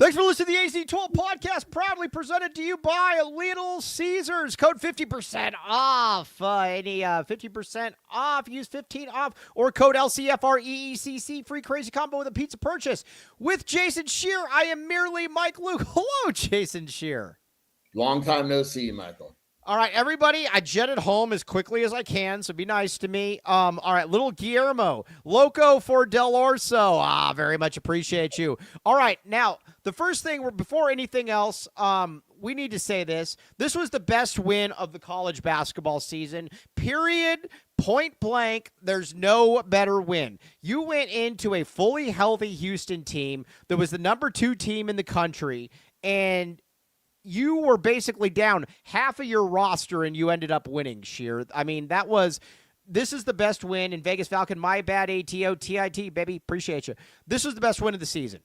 Thanks for listening to the AC12 podcast, proudly presented to you by Little Caesars. Code 50% off. 50% off. Use 15 off. Or code LCFREECC. Free crazy combo with a pizza purchase. With Jason Shear, I am merely Mike Luke. Hello, Jason Shear. Long time no see, Michael. All right, everybody, I jetted home as quickly as I can, so be nice to me. All right, little Guillermo, Loco for Del Orso. Very much appreciate you. All right, now, the first thing, before anything else, we need to say this. This was the best win of the college basketball season, period, point blank. There's no better win. You went into a fully healthy Houston team that was the number 2 team in the country, and you were basically down half of your roster and you ended up winning, Sheer. I mean, this is the best win in Vegas Falcon. My bad, ATO, TIT, baby. Appreciate you. This was the best win of the season.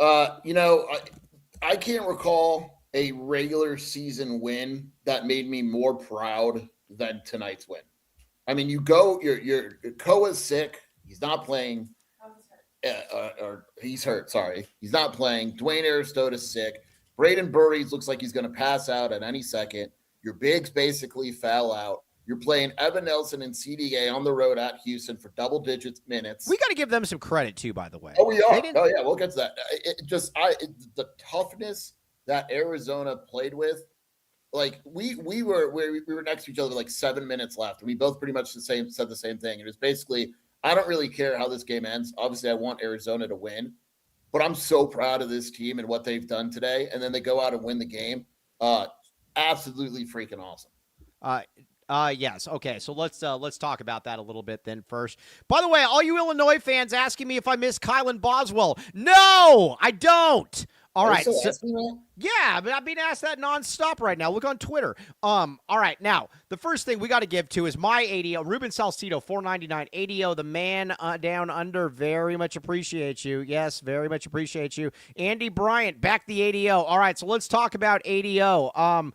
I can't recall a regular season win that made me more proud than tonight's win. I mean, your Koa's sick. He's not playing. Or he's hurt. Sorry. He's not playing. Dwayne Aristote's sick. Braden Burries looks like he's going to pass out at any second. Your bigs basically fell out. You're playing Evan Nelson and CDA on the road at Houston for double-digit minutes. We got to give them some credit, too, by the way. Oh, we are. Oh, yeah, we'll get to that. The toughness that Arizona played with, like, we were next to each other like 7 minutes left, and we both pretty much said the same thing. It was basically, I don't really care how this game ends. Obviously, I want Arizona to win. But I'm so proud of this team and what they've done today. And then they go out and win the game. Absolutely freaking awesome. Yes. Okay. So let's talk about that a little bit then first. By the way, all you Illinois fans asking me if I miss Kylan Boswell. No, I don't. All right. Yeah, but I've been asked that nonstop right now. Look on Twitter. All right. Now, the first thing we got to give to is my ADO, Ruben Salcido, $4.99. ADO, the man down under. Very much appreciate you. Yes, very much appreciate you. Andy Bryant, back the ADO. All right. So let's talk about ADO. I'm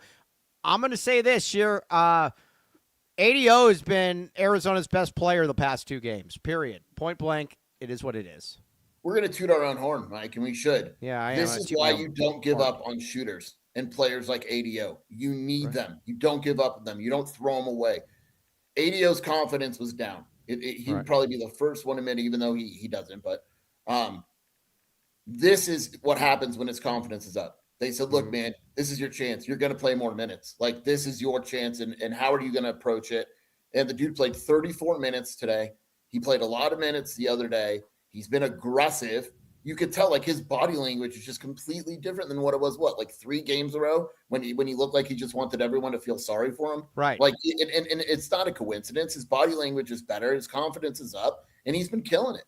going to say this year. ADO has been Arizona's best player the past 2 games, period. Point blank. It is what it is. We're going to toot our own horn, Mike, and we should. Yeah, I am. This is why you don't give up on shooters and players like ADO. You need them. You don't give up on them. You don't throw them away. ADO's confidence was down. He would probably be the first one to admit, even though he doesn't. But this is what happens when his confidence is up. They said, look, man, this is your chance. You're going to play more minutes. Like, this is your chance, and how are you going to approach it? And the dude played 34 minutes today. He played a lot of minutes the other day. He's been aggressive. You could tell, like, his body language is just completely different than what it was, like 3 games in a row when he looked like he just wanted everyone to feel sorry for him. Right. Like, and it's not a coincidence. His body language is better. His confidence is up, and he's been killing it.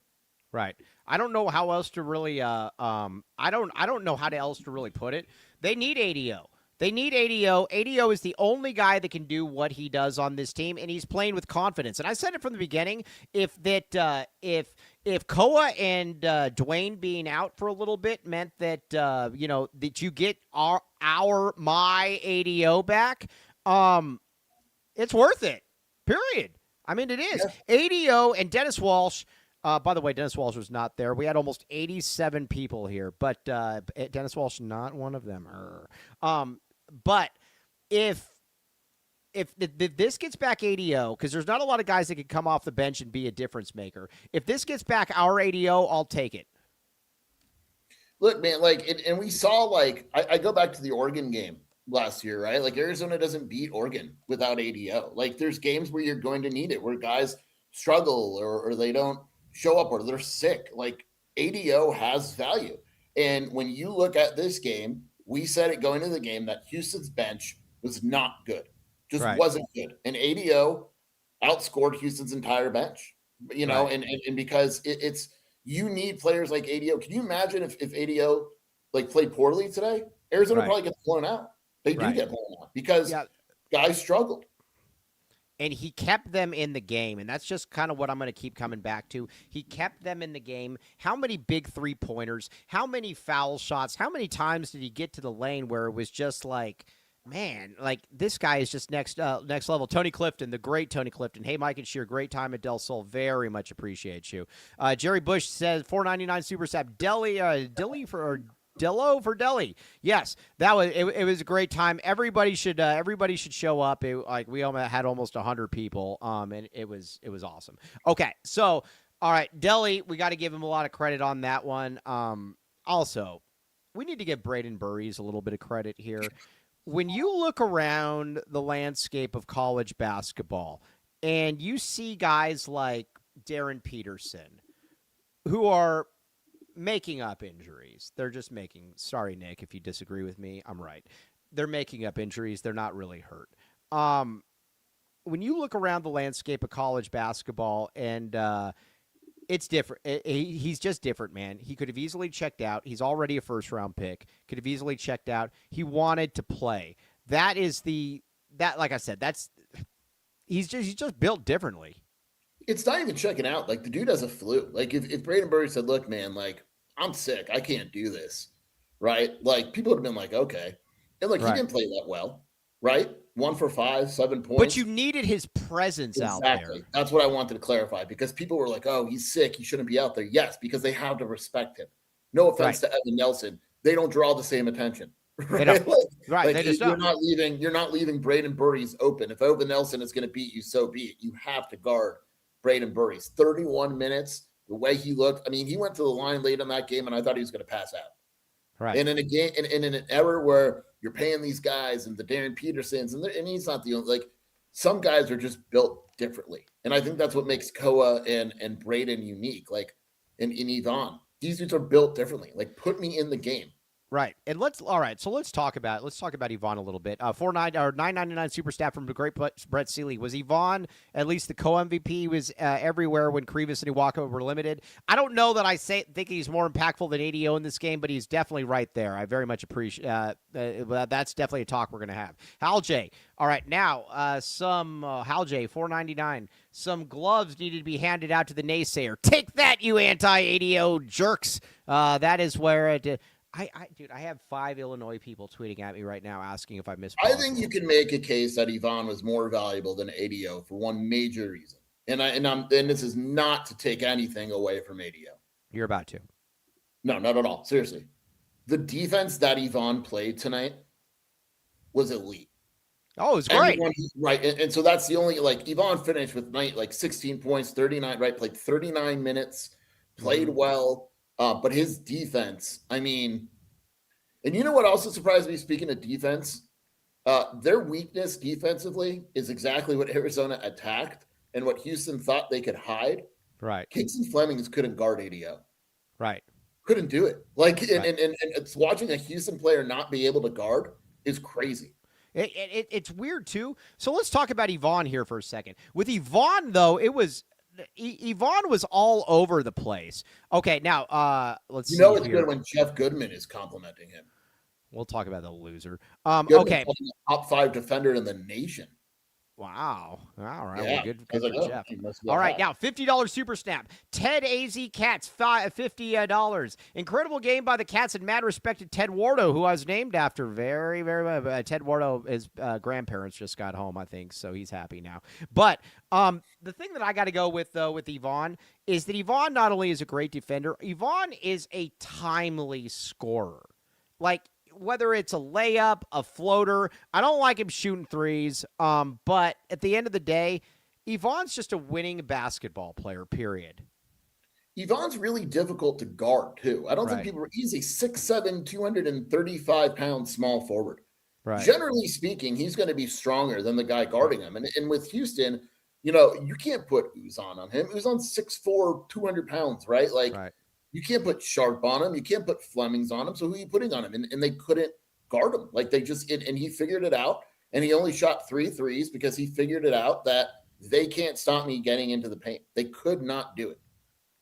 Right. I don't know how else to really I don't know how else to really put it. They need ADO. They need ADO. ADO is the only guy that can do what he does on this team, and he's playing with confidence. And I said it from the beginning, if Koa and Dwayne being out for a little bit meant that that you get my ADO back, it's worth it. Period. I mean, it is. Yeah. ADO and Dennis Walsh. By the way, Dennis Walsh was not there. We had almost 87 people here, but Dennis Walsh not one of them. But if this gets back ADO, because there's not a lot of guys that can come off the bench and be a difference maker. If this gets back our ADO, I'll take it. Look, man, and we saw, I go back to the Oregon game last year, right? Like, Arizona doesn't beat Oregon without ADO. Like, there's games where you're going to need it, where guys struggle or they don't show up or they're sick. Like, ADO has value. And when you look at this game, we said it going into the game that Houston's bench was not good. Just wasn't good. And ADO outscored Houston's entire bench, and because it's you need players like ADO. Can you imagine if ADO played poorly today? Arizona probably gets blown out. They do get blown out because guys struggled. And he kept them in the game, and that's just kind of what I'm going to keep coming back to. He kept them in the game. How many big three-pointers? How many foul shots? How many times did he get to the lane where it was just like, man, like this guy is just next level. Tony Clifton, the great Tony Clifton. Hey, Mike and Sheer, great time at Del Sol. Very much appreciate you. Jerry Bush says $4.99 super sap. Dello for Delhi. Yes, that was it was a great time. Everybody should show up. We almost had almost 100 people. And it was awesome. Okay, so all right, Delhi, we got to give him a lot of credit on that one. Also, we need to give Braden Burries a little bit of credit here. When you look around the landscape of college basketball and you see guys like Darren Peterson who are making up injuries. They're just making, sorry, Nick, if you disagree with me, I'm right. They're making up injuries. They're not really hurt. When you look around the landscape of college basketball and it's different. He's just different, man. He could have easily checked out. He's already a first-round pick. Could have easily checked out. He wanted to play. Like I said, he's just built differently. It's not even checking out. Like, the dude has a flu. Like, if Braden Burry said, look, man, like, I'm sick. I can't do this. Right? Like, people would have been like, okay. And, like, Right. he didn't play that well. Right? 1 for 5, 7 points. But you needed his presence out there. Exactly. That's what I wanted to clarify, because people were like, oh, he's sick. He shouldn't be out there. Yes, because they have to respect him. No offense to Evan Nelson. They don't draw the same attention. Right? They don't. Right. They just you're not leaving Braden Burries open. If Evan Nelson is going to beat you, so be it. You have to guard Braden Burries. 31 minutes, the way he looked. I mean, he went to the line late on that game, and I thought he was going to pass out. Right. And in a game, and in an era where you're paying these guys and the Darren Petersons, and he's not the only, like, some guys are just built differently. And I think that's what makes Koa and Braden unique. Like, and Yvonne, these dudes are built differently. Like, put me in the game. Right. And let's talk about Yvonne a little bit. $9.99 super stat from the great Brett Seeley. Was Yvonne at least the co-MVP? Was everywhere when Krivas and Iwaka were limited? I don't know that think he's more impactful than ADO in this game, but he's definitely right there. I very much appreciate that's definitely a talk we're going to have. Hal J. All right, now some Hal J. $4.99. Some gloves needed to be handed out to the naysayer. Take that, you anti-ADO jerks. That is where it. Dude, I have 5 Illinois people tweeting at me right now asking if I missed. I think you can make a case that Yvonne was more valuable than ADO for one major reason, and this is not to take anything away from ADO. You're about to. No, not at all. Seriously, the defense that Yvonne played tonight was elite. Oh, it was great. Right, and so that's the only, like, Yvonne finished with 16 points, 39. Right, played 39 minutes, played well. But his defense, I mean, and you know what also surprised me, speaking of defense? Their weakness defensively is exactly what Arizona attacked and what Houston thought they could hide. Right. Kingston Flemings couldn't guard ADO. Right. Couldn't do it. Like, and it's watching a Houston player not be able to guard is crazy. It's weird, too. So let's talk about Yvonne here for a second. With Yvonne, though, Yvonne was all over the place. Okay, now let's see. It's good when Jeff Goodman is complimenting him. We'll talk about the loser. Goodman, okay, top 5 defender in the nation. Wow. All right. Yeah. Well, good for Jeff. All right. Now, $50 super snap. Ted AZ Cats, $50. Incredible game by the Cats and mad respect to Ted Wardo, who I was named after. Very, very much. Ted Wardo, his grandparents just got home, I think, so he's happy now. But the thing that I got to go with, though, with Yvonne is that Yvonne not only is a great defender, Yvonne is a timely scorer. Like, whether it's a layup, a floater, I don't like him shooting threes. But at the end of the day, Yvonne's just a winning basketball player, period. Yvonne's really difficult to guard, too. I don't think he's a 6'7", 235-pound small forward. Right. Generally speaking, he's going to be stronger than the guy guarding him. And with Houston, you can't put Uzan on him. Uzan's 6'4", 200 pounds, right? Like, you can't put Sharp on him. You can't put Flemings on him. So who are you putting on him? And they couldn't guard him. Like, they just – and he figured it out. And he only shot 3 threes because he figured it out that they can't stop me getting into the paint. They could not do it.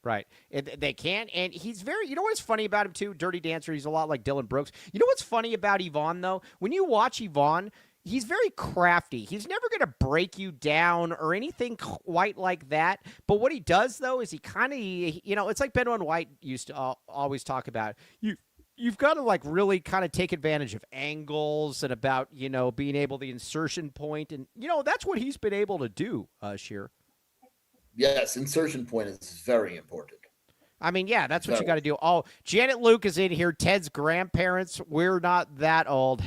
Right. They can't. And he's very – you know what's funny about him, too? Dirty Dancer. He's a lot like Dylan Brooks. You know what's funny about Yvonne, though? When you watch Yvonne – he's very crafty. He's never going to break you down or anything quite like that. But what he does, though, is he kind of, it's like Benoit White used to always talk about. You've got to, like, really kind of take advantage of angles and about, being able the insertion point. And, that's what he's been able to do, Sheer. Yes, insertion point is very important. I mean, yeah, that's what you So got to do. Oh, Janet Luke is in here. Ted's grandparents. We're not that old.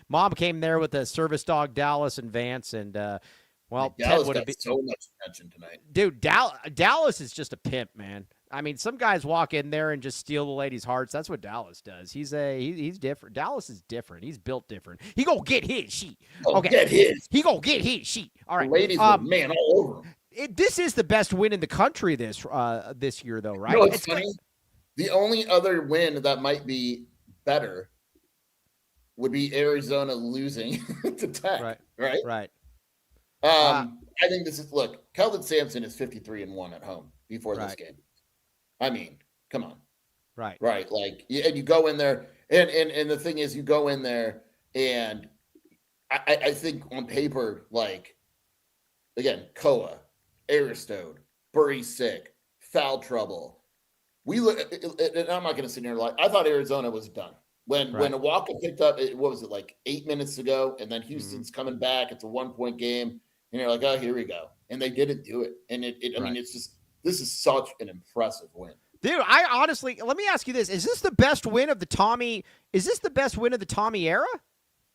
Mom came there with a service dog, Dallas and Vance, and well, Ted Dallas would have got been. so much attention tonight. Dude, Dallas is just a pimp, man. I mean, some guys walk in there and just steal the ladies' hearts. That's what Dallas does. He's different. Dallas is different. He's built different. He gonna get his sheet. Okay, Get his. he gonna get his sheet. All The right, ladies were, man, all over him. this is the best win in the country this year, though, right? You know what's funny? The only other win that might be better would be Arizona losing to Tech. Right. I think this is Kelvin Sampson is 53-1 at home before this game. I mean, come on. Right. Like, and you go in there, and the thing is, you go in there, and I think on paper, like, again, Koa, Aristode, Burry sick, foul trouble. We look, and I'm not going to sit here like I thought Arizona was done when Walker picked up. What was it, like 8 minutes ago? And then Houston's coming back. It's a 1-point game, and you're like, oh, here we go. And they didn't do it. And I mean, it's just this is such an impressive win. Dude, I honestly, let me ask you this: is this the best win of the Tommy? Is this the best win of the Tommy era?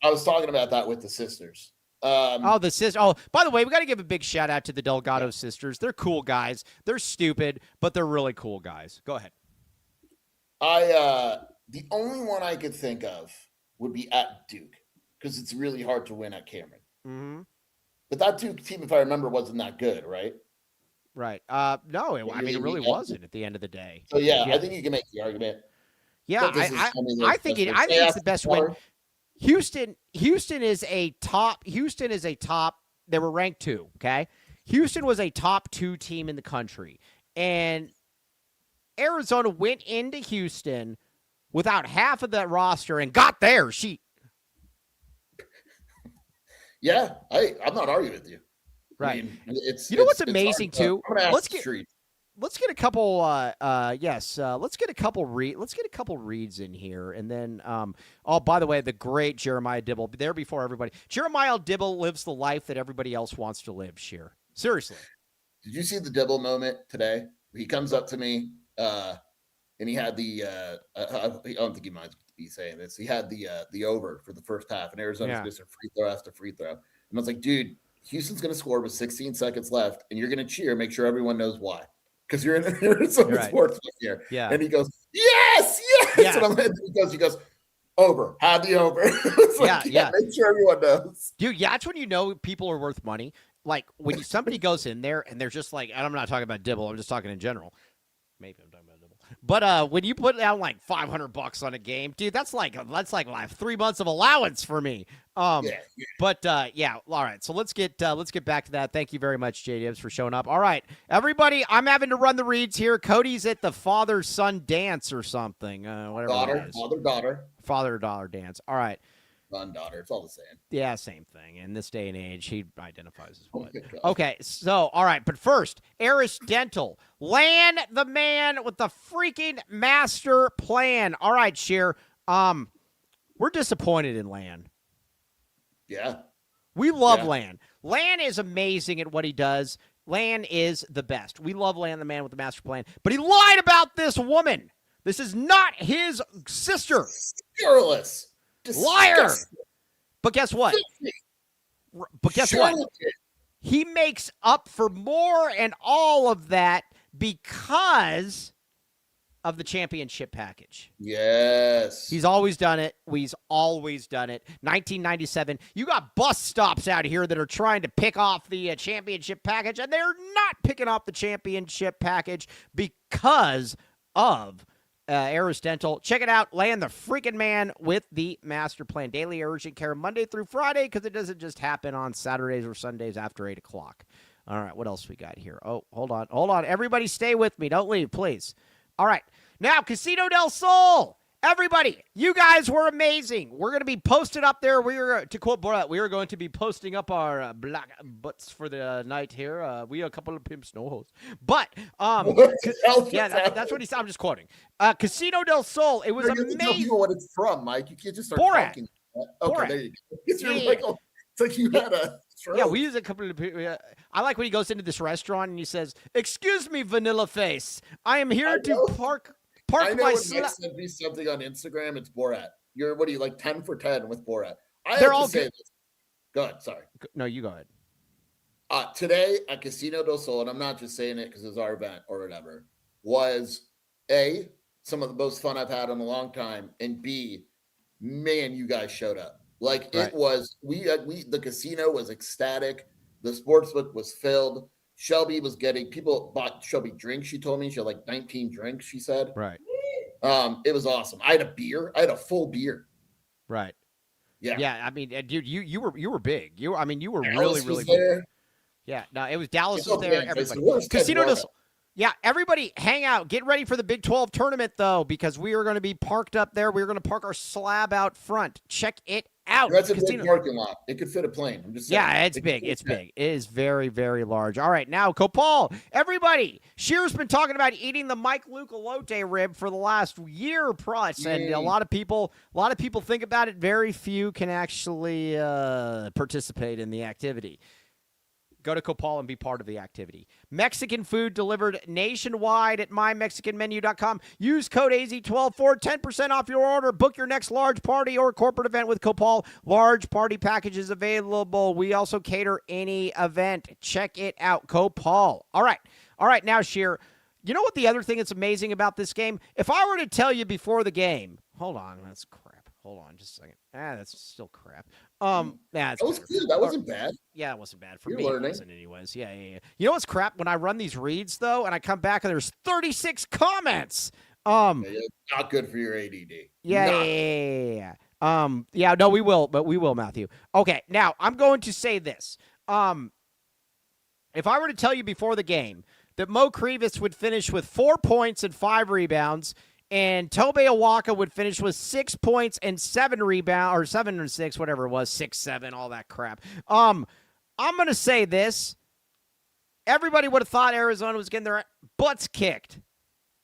I was talking about that with the sisters. The sisters. Oh, by the way, we got to give a big shout out to the Delgado sisters. They're cool guys. They're stupid, but they're really cool guys. Go ahead. The only one I could think of would be at Duke because it's really hard to win at Cameron. Mm-hmm. But that Duke team, if I remember, wasn't that good, right? Right. No, I mean, it really wasn't at the end of the day. So, yeah, I think you can make the argument. Yeah, I think it's the best win. Houston is a top. They were ranked 2, okay? Houston was a top 2 team in the country. And Arizona went into Houston without half of that roster and got their sheet. Yeah, I'm not arguing with you. Right. I mean, it's what's amazing too? Let's get a couple let's get a couple reads in here, and then by the way, the great Jeremiah Dibble there before everybody. Jeremiah Dibble lives the life that everybody else wants to live, Sheer. Seriously. Did you see the Dibble moment today? He comes up to me and he had the I don't think he minds me saying this. He had the over for the first half, and Arizona's just a free throw after free throw. And I was like, dude, Houston's going to score with 16 seconds left, and you're going to cheer. Make sure everyone knows why, because you're in Arizona sports here. Yeah. And he goes, yes. Yeah. And he goes, over. Had the over. Yeah. Make sure everyone knows. Dude, yeah, that's when you know people are worth money. Like when somebody goes in there and they're just like, and I'm not talking about Dibble. I'm just talking in general. Maybe I'm talking about Dibble. But when you put down like $500 on a game, dude, that's like 3 months of allowance for me. But all right. So let's get back to that. Thank you very much, JDibs, for showing up. All right, everybody, I'm having to run the reads here. Cody's at the father-son dance or something. Whatever. Father-daughter dance. All right. Son, daughter, it's all the same. Yeah, same thing. In this day and age, he identifies as what. Okay, so, all right, but first, Eris Dental. Lan the man with the freaking master plan. All right, Sheer. We're disappointed in Lan. Yeah. We love Lan. Lan is amazing at what he does. Lan is the best. We love Lan, the man with the master plan. But he lied about this woman. This is not his sister. Scurrilous. Liar. But guess what? He makes up for more and all of that because of the championship package. Yes. He's always done it. 1997. You got bus stops out here that are trying to pick off the championship package, and they're not picking off the championship package because of Eris Dental. Check it out. Lan the freaking man with the master plan. Daily urgent care Monday through Friday, because it doesn't just happen on Saturdays or Sundays after 8 o'clock. All right, what else we got here? Oh, hold on. Everybody stay with me. Don't leave, please. All right. Now, Casino del Sol. Everybody, you guys were amazing. We're going to be posted up there. To quote Borat, we are going to be posting up our black butts for the night here. We are a couple of pimps, no hoes. But, that's what he said. I'm just quoting. Casino del Sol, it was amazing. Tell people what it's from, Mike. You can't just start Borat. talking. Okay, Borat. There you go. It's like you had a stroke. Yeah, we use a couple of people. I like when he goes into this restaurant and he says, "Excuse me, Vanilla Face. I am here to park I know my when Mike sent me something on Instagram, it's Borat. What are you, like 10 for 10 with Borat? I They're have all to say good. this. Go ahead, sorry. No, you go ahead. Today at Casino del Sol, and I'm not just saying it because it's our event or whatever, was A, some of the most fun I've had in a long time, and B, man, you guys showed up. Like Right. it was, the casino was ecstatic. The sportsbook was filled. Shelby was getting, people bought Shelby drinks. She told me she had like 19 drinks, she said. Right. It was awesome. I had a beer. I had a full beer. Right. Yeah. Yeah. I mean, dude, you were big. You were Dallas really was big. there. Yeah. No, it was Dallas was there. Everybody. Casino del Sol. Yeah, everybody hang out. Get ready for the Big 12 tournament, though, because we are going to be parked up there. We're going to park our slab out front. Check it out. That's a big parking lot. It could fit a plane. I'm just saying. Yeah, it's big. It's big. It is very, very large. All right, now, Copal, everybody, Shear's been talking about eating the Mike Lucalote rib for the last year plus, and a lot of people think about it. Very few can actually participate in the activity. Go to Copal and be part of the activity. Mexican food delivered nationwide at mymexicanmenu.com. Use code AZ12 for 10% off your order. Book your next large party or corporate event with Copal. Large party packages available. We also cater any event. Check it out, Copal. All right, now, Shear, you know what the other thing that's amazing about this game? If I were to tell you before the game, hold on, that's crap. Hold on just a second. That's still crap. That was good. That wasn't bad. Yeah, it wasn't bad for You're me. learning. It wasn't anyways. Yeah. You know what's crap? When I run these reads, though, and I come back and there's 36 comments. Not good for your ADD. Yeah. No, we will, Matthew. Okay, now, I'm going to say this. If I were to tell you before the game that Mo Krivas would finish with 4 points and 5 rebounds, and Tobe Awaka would finish with 6 points and 7 rebounds, or 7 or 6, whatever it was, 6, 7, all that crap. I'm going to say this. Everybody would have thought Arizona was getting their butts kicked.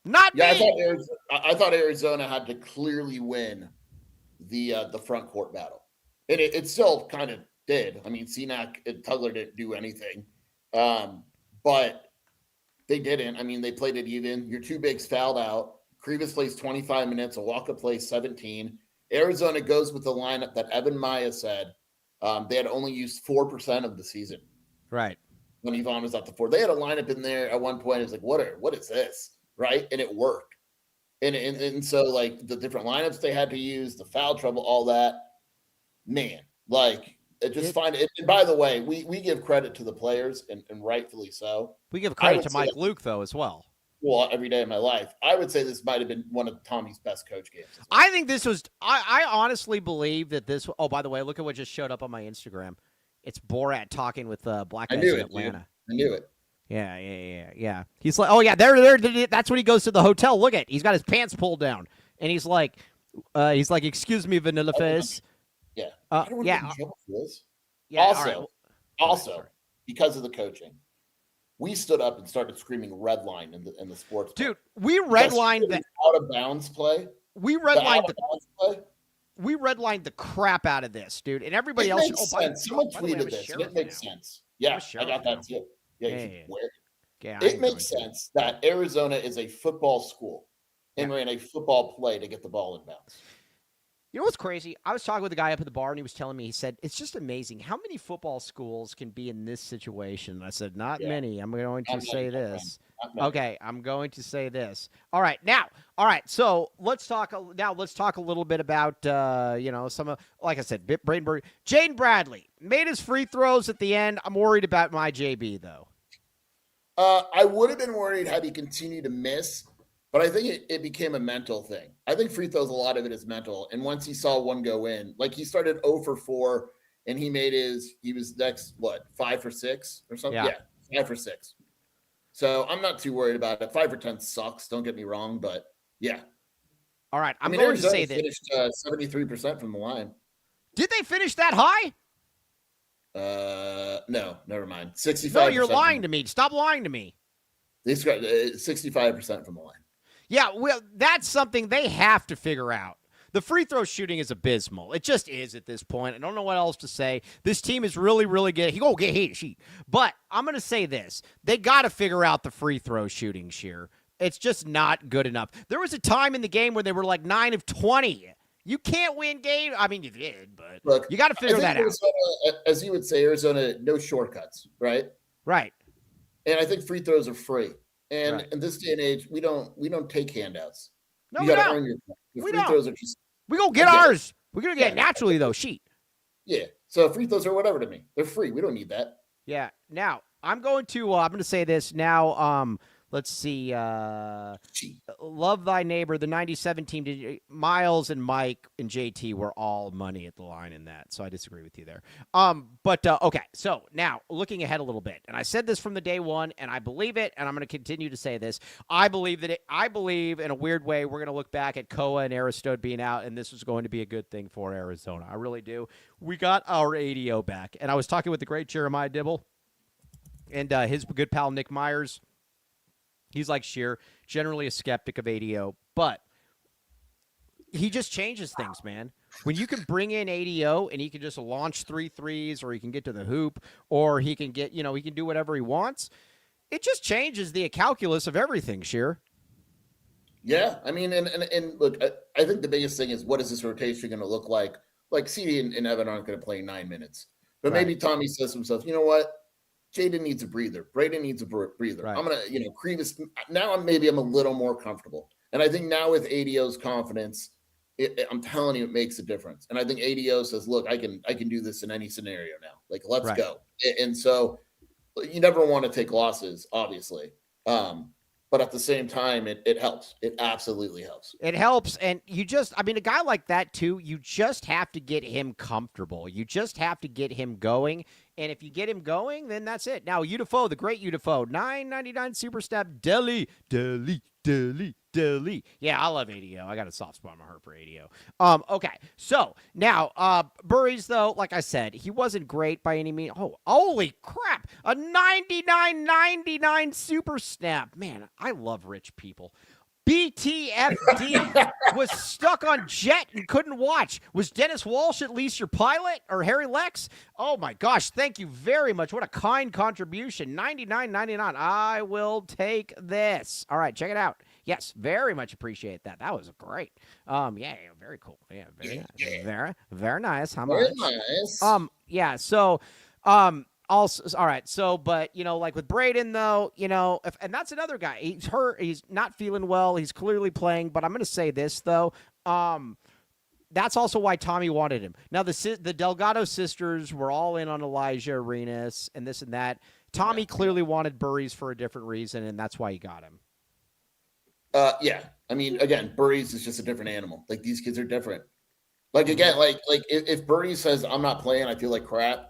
Not me. I thought Arizona had to clearly win the front court battle. And it still kind of did. I mean, Senac and Tugler didn't do anything. But they didn't. I mean, they played it even. Your two bigs fouled out. Krivas plays 25 minutes. Awaka plays 17. Arizona goes with the lineup that Evan Maya said they had only used 4% of the season. Right. When Yvonne was at the 4. They had a lineup in there at one point. It was like, what is this? Right? And it worked. And so, like, the different lineups they had to use, the foul trouble, all that, man, like, it just find it. And by the way, we give credit to the players, and rightfully so. We give credit to Mike Luke, though, as well. Well, every day of my life. I would say this might have been one of Tommy's best coach games. Well. I think this was – I honestly believe that this – oh, by the way, look at what just showed up on my Instagram. It's Borat talking with black guys in Atlanta. I knew it. Yeah. He's like, oh, yeah, there. That's when he goes to the hotel. Look at, he's got his pants pulled down. And he's like, excuse me, Vanilla Face. Yeah. Yeah. Also, because of the coaching, we stood up and started screaming red line in the sports. Dude, we redlined the out of bounds play. We redlined the crap out of this, dude. And everybody else. Someone tweeted this. And it makes sense. Yeah, I got that too. Yeah, it makes sense that Arizona is a football school and ran a football play to get the ball in bounds. You know what's crazy? I was talking with a guy up at the bar, and he was telling me, he said, it's just amazing how many football schools can be in this situation. And I said, not many. I'm going to say this. Okay, I'm going to say this. All right, so let's talk a little bit about, some of, like I said, Bradenburg. Jaden Bradley made his free throws at the end. I'm worried about my JB, though. I would have been worried had he continued to miss. But I think it became a mental thing. I think free throws, a lot of it is mental. And once he saw one go in, like he started 0 for 4 and he was next, 5 for 6 or something? Yeah, 5 for 6. So I'm not too worried about it. 5 for 10 sucks. Don't get me wrong, but yeah. All right. I'm going to say that. Finished 73% from the line. Did they finish that high? No, never mind. 65%. No, you're lying to me. Stop lying to me. They got 65% from the line. Yeah, well, that's something they have to figure out. The free throw shooting is abysmal. It just is at this point. I don't know what else to say. This team is really, really good. He go get heat. But I'm going to say this. They got to figure out the free throw shooting, Sheer. It's just not good enough. There was a time in the game where they were like 9 of 20. You can't win game. I mean, you did, but look, you got to figure that Arizona, out. as you would say, Arizona, no shortcuts, right? Right. And I think free throws are free. And Right. in this day and age, we don't take handouts. No, You we got to don't. earn your point. The We free don't. throws are just We go get ours. We're going to get it naturally, though. Yeah. So free throws are whatever to me. They're free. We don't need that. Yeah. Now, I'm going to say this now. Let's see. Love Thy Neighbor, the 97 team. Miles and Mike and JT were all money at the line in that, so I disagree with you there. Okay. So now looking ahead a little bit, and I said this from the day one, and I believe it, and I'm going to continue to say this. I believe in a weird way we're going to look back at Koa and Aristode being out, and this is going to be a good thing for Arizona. I really do. We got our ADO back, and I was talking with the great Jeremiah Dibble and his good pal Nick Myers. He's like Sheer, generally a skeptic of ADO, but he just changes things, man. When you can bring in ADO and he can just launch 3 threes, or he can get to the hoop, or he can get, he can do whatever he wants, it just changes the calculus of everything, Sheer. Yeah. I mean, and look, I think the biggest thing is, what is this rotation going to look like? Like, CD and Evan aren't going to play 9 minutes. But maybe Tommy says to himself, you know what? Jaden needs a breather. Braden needs a breather. Right. I'm going to, Krivas. Now I'm a little more comfortable. And I think now with ADO's confidence, I'm telling you, it makes a difference. And I think ADO says, look, I can do this in any scenario now. Like, let's go. And so you never want to take losses, obviously. But at the same time, it helps. It absolutely helps. It helps. And a guy like that, too, you just have to get him comfortable. You just have to get him going. And if you get him going, then that's it. Now, Udafo, the great Udafo, $9.99 Super Step, Delhi. Yeah, I love ADO. I got a soft spot in my heart for ADO. Okay, so now Burries, though, like I said, he wasn't great by any means. Oh, holy crap! A 99.99 Super Snap. Man, I love rich people. BTFD was stuck on jet and couldn't watch. Was Dennis Walsh at least your pilot, or Harry Lex? Oh my gosh, thank you very much. What a kind contribution. $99.99. I will take this. All right, check it out. Yes, very much appreciate that. That was great. Yeah, very cool. Yeah, very nice. Very, very nice. How much? Very nice. Yeah, so also, all right. So, but like with Braden, though, and that's another guy. He's hurt. He's not feeling well. He's clearly playing. But I'm going to say this though. That's also why Tommy wanted him. Now the Delgado sisters were all in on Elijah Arenas and this and that. Tommy clearly wanted Burries for a different reason, and that's why he got him. Yeah. I mean, again, Burries is just a different animal. Like, these kids are different. Like, again, like if Burries says, I'm not playing, I feel like crap,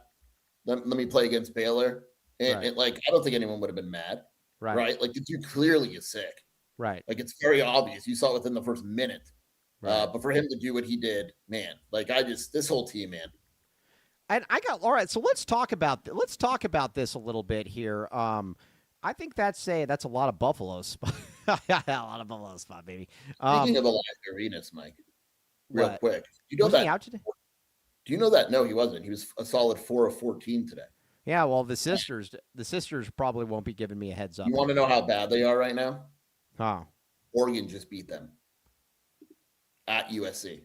let me play against Baylor. And I don't think anyone would have been mad. Right. Like, the dude clearly is sick. Right. Like, it's very obvious. You saw it within the first minute. Right. But for him to do what he did, man, like, this whole team, man. And all right. So let's talk about this a little bit here. I think that's a lot of Buffalo spot. A lot of Buffalo spot, baby. Speaking of Elijah Arenas, Mike, real quick. You know was he out today? Do you know that? No, he wasn't. He was a solid 4 of 14 today. Yeah, well, the sisters probably won't be giving me a heads up. You want to know how bad they are right now? Huh. Oregon just beat them at USC.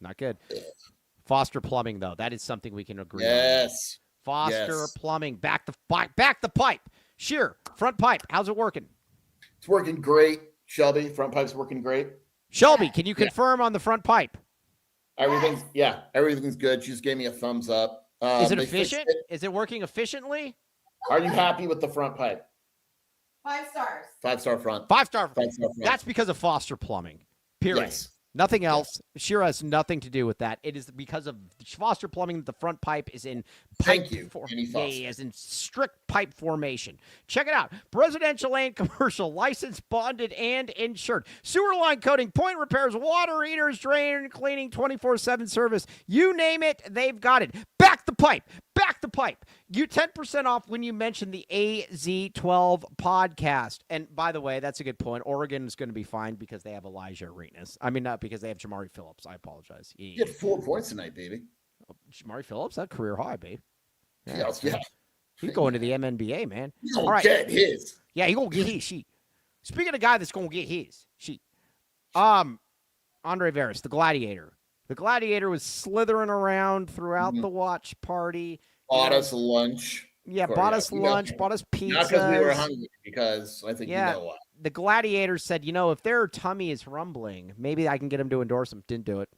Not good. Foster Plumbing, though, that is something we can agree on. Yes. Foster Plumbing, back the pipe. Sheer, front pipe. How's it working? It's working great. Shelby, front pipe's working great. Shelby, can you confirm on the front pipe? Everything's good. She just gave me a thumbs up. Is it efficient? Is it working efficiently? Are you happy with the front pipe? 5 stars. 5-star front. 5-star. 5-star front. That's because of Foster Plumbing. Period. Yes. Nothing else. Sheer has nothing to do with that. It is because of Foster Plumbing that the front pipe is in pipe is in strict pipe formation. Check it out. Residential and commercial, licensed, bonded, and insured. Sewer line coating, point repairs, water heaters, drain cleaning, 24/7 service. You name it, they've got it. Back the pipe. Back the pipe. You 10% off when you mention the AZ12 podcast. And by the way, that's a good point. Oregon is going to be fine because they have Elijah Arenas. I mean, not because they have Jamari Phillips. I apologize. You had 4 points tonight, baby. Jamari Phillips, that career high, babe. Yeah. He's going to the MNBA, man. He's going to get his. Yeah, he's going to get his sheet. Speaking of guy that's going to get his sheet. Andre Veras, the Gladiator. The Gladiator was slithering around throughout the watch party. Bought us lunch. Yeah, bought us lunch, bought us pizza. Not because we were hungry, because I think you know why. The Gladiator said, if their tummy is rumbling, maybe I can get him to endorse him. Didn't do it.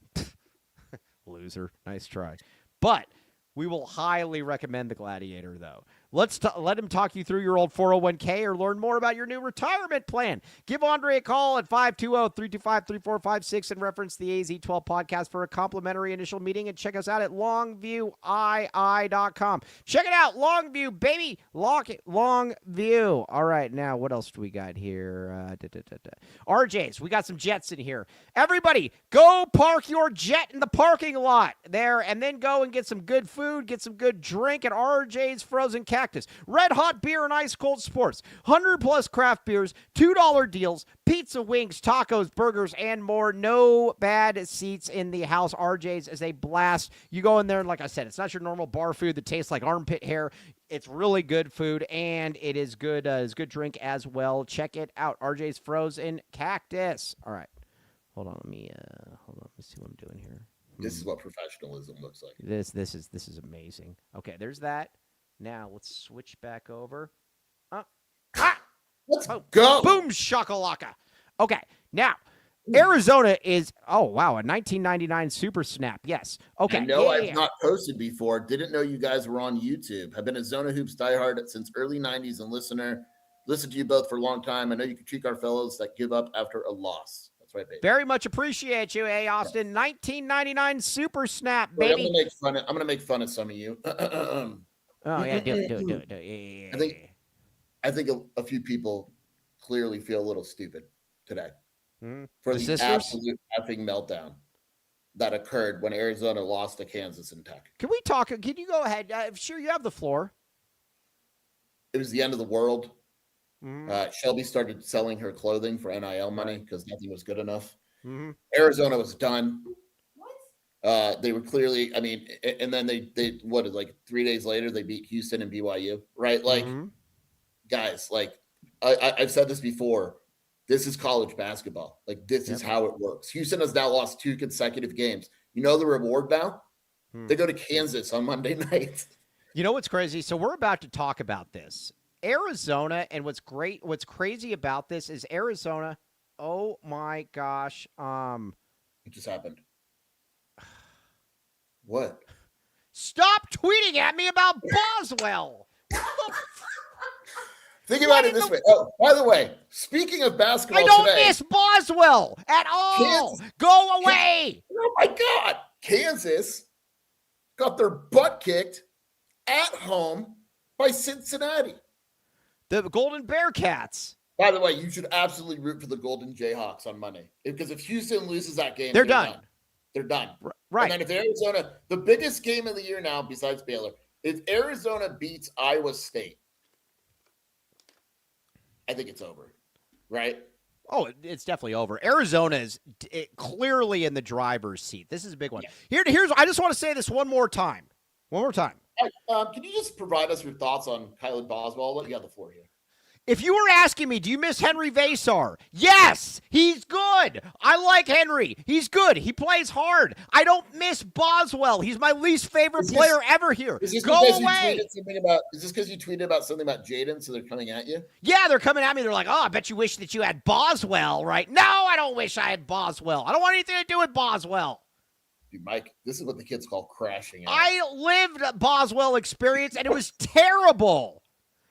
Loser. Nice try. But we will highly recommend the Gladiator, though. Let him talk you through your old 401k or learn more about your new retirement plan. Give Andre a call at 520-325-3456 and reference the AZ12 podcast for a complimentary initial meeting, and check us out at longviewii.com. Check it out, Longview, baby. Lock it, Longview. All right, now what else do we got here? RJ's, we got some Jets in here. Everybody, go park your Jet in the parking lot there, and then go and get some good food, get some good drink at RJ's Frozen Cactus. Red hot beer and ice cold sports. 100+ craft beers, $2 deals, pizza, wings, tacos, burgers, and more. No bad seats in the house. RJ's is a blast. You go in there, and like I said, it's not your normal bar food that tastes like armpit hair. It's really good food, and it is good. It's good drink as well. Check it out. RJ's Frozen Cactus. All right, hold on. Let me see what I'm doing here. This is what professionalism looks like. This is amazing. Okay, there's that. Now, let's switch back over. Let's go. Boom, shakalaka. Okay, now, Arizona is, a 1999 Super Snap. Yes. Okay. I know I've not posted before. Didn't know you guys were on YouTube. I've been a Zona Hoops diehard since early 90s and listened to you both for a long time. I know you critique our fellows that give up after a loss. That's right, baby. Very much appreciate you, Austin. 1999 Super Snap, baby. I'm gonna make fun of some of you. Oh, yeah, do it. Yeah. I think a few people clearly feel a little stupid today for the absolute effing meltdown that occurred when Arizona lost to Kansas in Tech. Can we talk? Can you go ahead? Sure, you have the floor. It was the end of the world. Shelby started selling her clothing for NIL money because nothing was good enough. Arizona was done. They were clearly, and then they 3 days later, they beat Houston and BYU, right? Guys, I've said this before. This is college basketball. This is how it works. Houston has now lost 2 consecutive games. You know the reward now? They go to Kansas on Monday night. You know what's crazy? So we're about to talk about this. Arizona, and what's crazy about this is Arizona, oh my gosh. It just happened. What? Stop tweeting at me about Boswell. Think about it this way. Oh, by the way, speaking of basketball, I don't miss Boswell at all. Go away. Oh my God. Kansas got their butt kicked at home by Cincinnati. The Golden Bearcats. By the way, you should absolutely root for the Golden Jayhawks on Monday. Because if Houston loses that game, they're done. They're done. Right. And then if Arizona, the biggest game of the year now, besides Baylor, if Arizona beats Iowa State, I think it's over. Right? Oh, it's definitely over. Arizona is clearly in the driver's seat. This is a big one. Yeah. Here's. I just want to say this one more time. Can you just provide us your thoughts on Kylan Boswell? I'll let you have the floor here. If you were asking me, do you miss Henry Vasar? Yes, he's good. I like Henry. He's good. He plays hard. I don't miss Boswell. He's my least favorite player ever here. Go away. Is this because you tweeted about something about Jaden, so they're coming at you? Yeah, they're coming at me. They're like, I bet you wish that you had Boswell, right? No, I don't wish I had Boswell. I don't want anything to do with Boswell. Dude, Mike, this is what the kids call crashing out. I lived a Boswell experience, and it was terrible.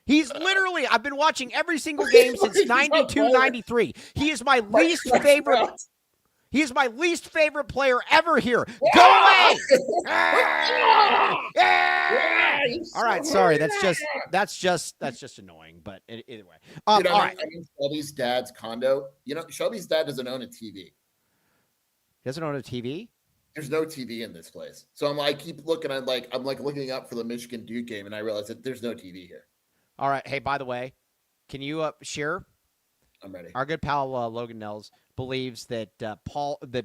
He's literally, I've been watching every single game since 92, 93. He is my least favorite. He is my least favorite player ever here. Go away! All right, sorry. That's just annoying. But either way, all right. Shelby's dad's condo. Shelby's dad doesn't own a TV. He doesn't own a TV? there's no TV in this place. So I keep looking. I'm looking up for the Michigan Duke game, and I realize that there's no TV here. All right. Hey, by the way, can you share? I'm ready. Our good pal Logan Nels believes that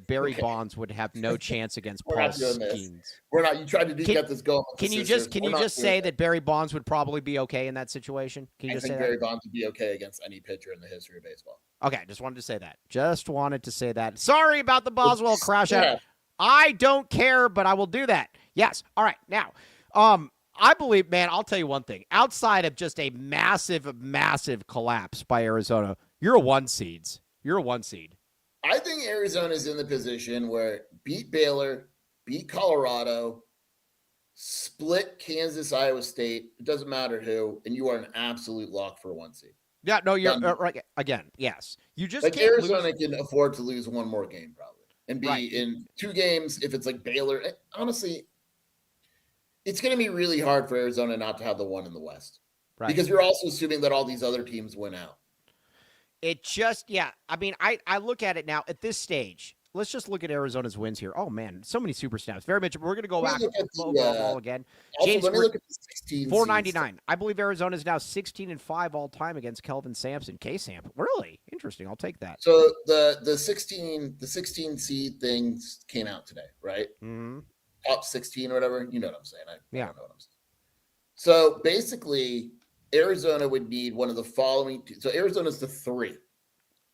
Barry Bonds would have no chance against We're Paul not doing this. Skeens. We're not. You tried to get this going. Can you just say that Barry Bonds would probably be okay in that situation? Can you just say that? Barry Bonds would be okay against any pitcher in the history of baseball. Okay, just wanted to say that. Just wanted to say that. Sorry about the Boswell crash out. I don't care, but I will do that. Yes. All right. Now, I believe, man, I'll tell you one thing. Outside of just a massive, massive collapse by Arizona, you're a 1 seed. You're a 1 seed. I think Arizona's in the position where beat Baylor, beat Colorado, split Kansas, Iowa State. It doesn't matter who, and you are an absolute lock for a 1 seed. Yeah, no, you're right. Again, yes. You just like can't Arizona lose. can afford to lose one more game probably and be in 2 games if it's like Baylor. Honestly, it's going to be really hard for Arizona not to have the 1 in the West. Right. Because you're also assuming that all these other teams win out. It just, yeah. I mean, I look at it now at this stage. Let's just look at Arizona's wins here. Oh, man, so many super snaps. Very much. We're going to go back overall again. Also, let me look at the 16 499. I believe Arizona is now 16-5 all time against Kelvin Sampson. K-Samp. Really? Interesting. I'll take that. So the 16 seed things came out today, right? Mm-hmm. Up 16 or whatever. You know what I'm saying. I don't know what I'm saying. So basically, Arizona would need one of the following. So Arizona's the 3.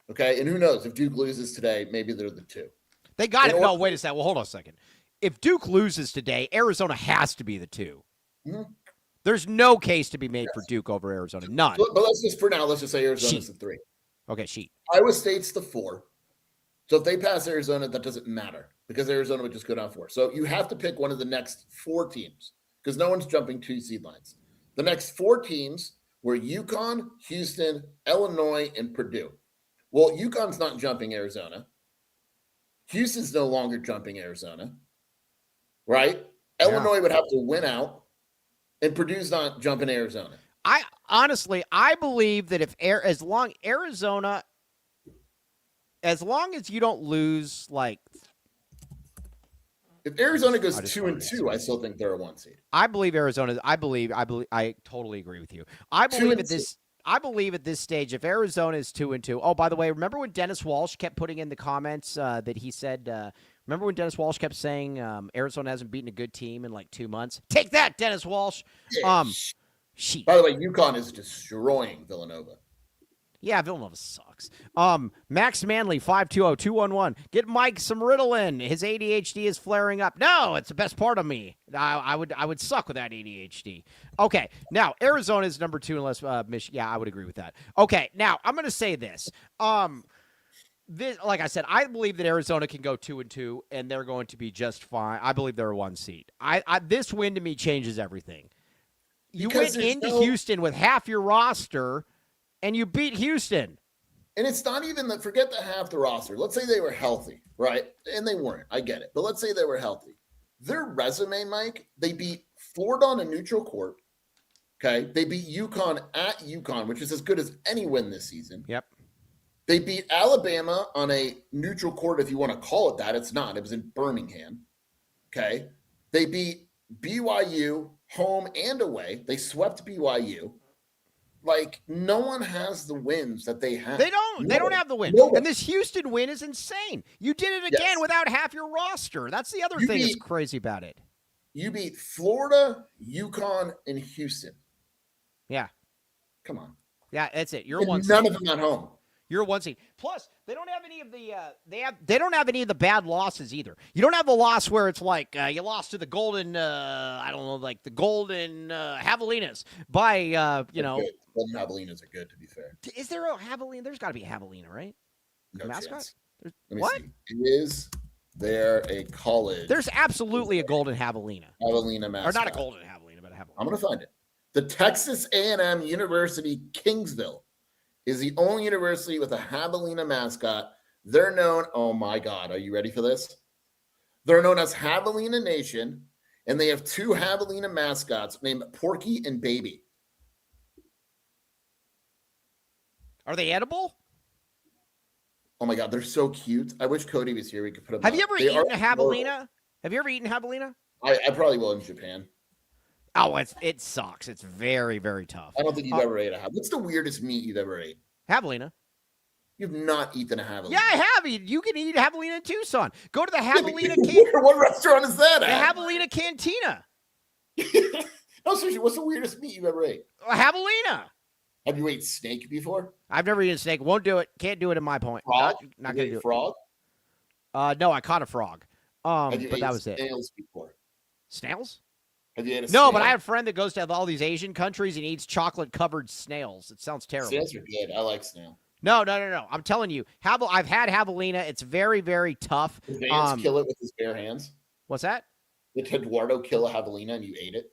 Okay. And who knows if Duke loses today, maybe they're the 2. They got it. No, wait a second. Well, hold on a second. If Duke loses today, Arizona has to be the 2. Mm-hmm. There's no case to be made for Duke over Arizona. None. But let's just say Arizona's the 3. Okay. Sheet. Iowa State's the 4. So if they pass Arizona, that doesn't matter because Arizona would just go down 4. So you have to pick one of the next 4 teams because no one's jumping 2 seed lines. The next 4 teams were UConn, Houston, Illinois, and Purdue. Well, UConn's not jumping Arizona. Houston's no longer jumping Arizona, right? Yeah. Illinois would have to win out, and Purdue's not jumping Arizona. I honestly believe that as long as you don't lose like. If Arizona goes 2-2, I still think they're a 1 seed. I believe Arizona. I totally agree with you. I believe at this stage, if Arizona is 2-2. Oh, by the way, remember when Dennis Walsh kept putting in the comments that he said? Remember when Dennis Walsh kept saying Arizona hasn't beaten a good team in like 2 months? Take that, Dennis Walsh. By the way, UConn is destroying Villanova. Yeah, Villanova sucks. Max Manley, 520-211. Get Mike some Ritalin. His ADHD is flaring up. No, it's the best part of me. I would suck with that ADHD. Okay, now Arizona is number 2 unless Michigan. Yeah, I would agree with that. Okay, now I'm going to say this. This, like I said, I believe that Arizona can go 2-2, and they're going to be just fine. I believe they're a 1 seed. This win to me changes everything. You went into Houston with half your roster. And you beat Houston. And it's not even forget the half the roster. Let's say they were healthy, right? And they weren't. I get it. But let's say they were healthy. Their resume, Mike, they beat Florida on a neutral court. Okay. They beat UConn at UConn, which is as good as any win this season. Yep. They beat Alabama on a neutral court, if you want to call it that. It's not. It was in Birmingham. Okay. They beat BYU home and away. They swept BYU. Like, no one has the wins that they have. They don't. They don't have the win. And this Houston win is insane. You did it again without half your roster. That's the other thing that's crazy about it. You beat Florida, UConn, and Houston. Yeah. Come on. Yeah, that's it. You're one. None of them at home. You're 1 seed. Plus, they don't have any of the they don't have any of the bad losses either. You don't have the loss where it's like you lost to the Golden like the Golden Javelinas by Golden Javelinas are good, to be fair. Is there a Javelina? There's got to be a Javelina, right? No mascot. What? See. It is. They're a college. There's absolutely a Golden Javelina. Javelina mascot. Or not a Golden Javelina, but a Javelina. I'm gonna find it. The Texas A&M University Kingsville is the only university with a Javelina mascot. They're known, oh my God, are you ready for this? They're known as Javelina Nation, and they have 2 Javelina mascots named Porky and Baby. Are they edible? Oh my God, they're so cute. I wish Cody was here. We could put them Have you ever eaten a Javelina? Have you ever eaten javelina? I probably will in Japan. Oh, it sucks. It's very, very tough. I don't think you've ever ate a javelina. What's the weirdest meat you've ever ate? Javelina. You've not eaten a javelina. Yeah, I have. You can eat javelina in Tucson. Go to the javelina What restaurant is that the at? javelina cantina. No, seriously, what's the weirdest meat you've ever ate? Javelina. Have you ate snake before? I've never eaten a snake. Won't do it. Can't do it in my point. Frog? Not Have you gonna ate do frog? it. No, I caught a frog. Have you But ate that was it. snails before? Snails? Have you ate a No, snail? but I have a friend that goes to all these Asian countries and eats chocolate-covered snails. It sounds terrible. Snails are good. I like snail. No. I'm telling you, I've had javelina. It's very, very tough. Did Vance kill it with his bare hands? What's that? Did Eduardo kill a javelina and you ate it?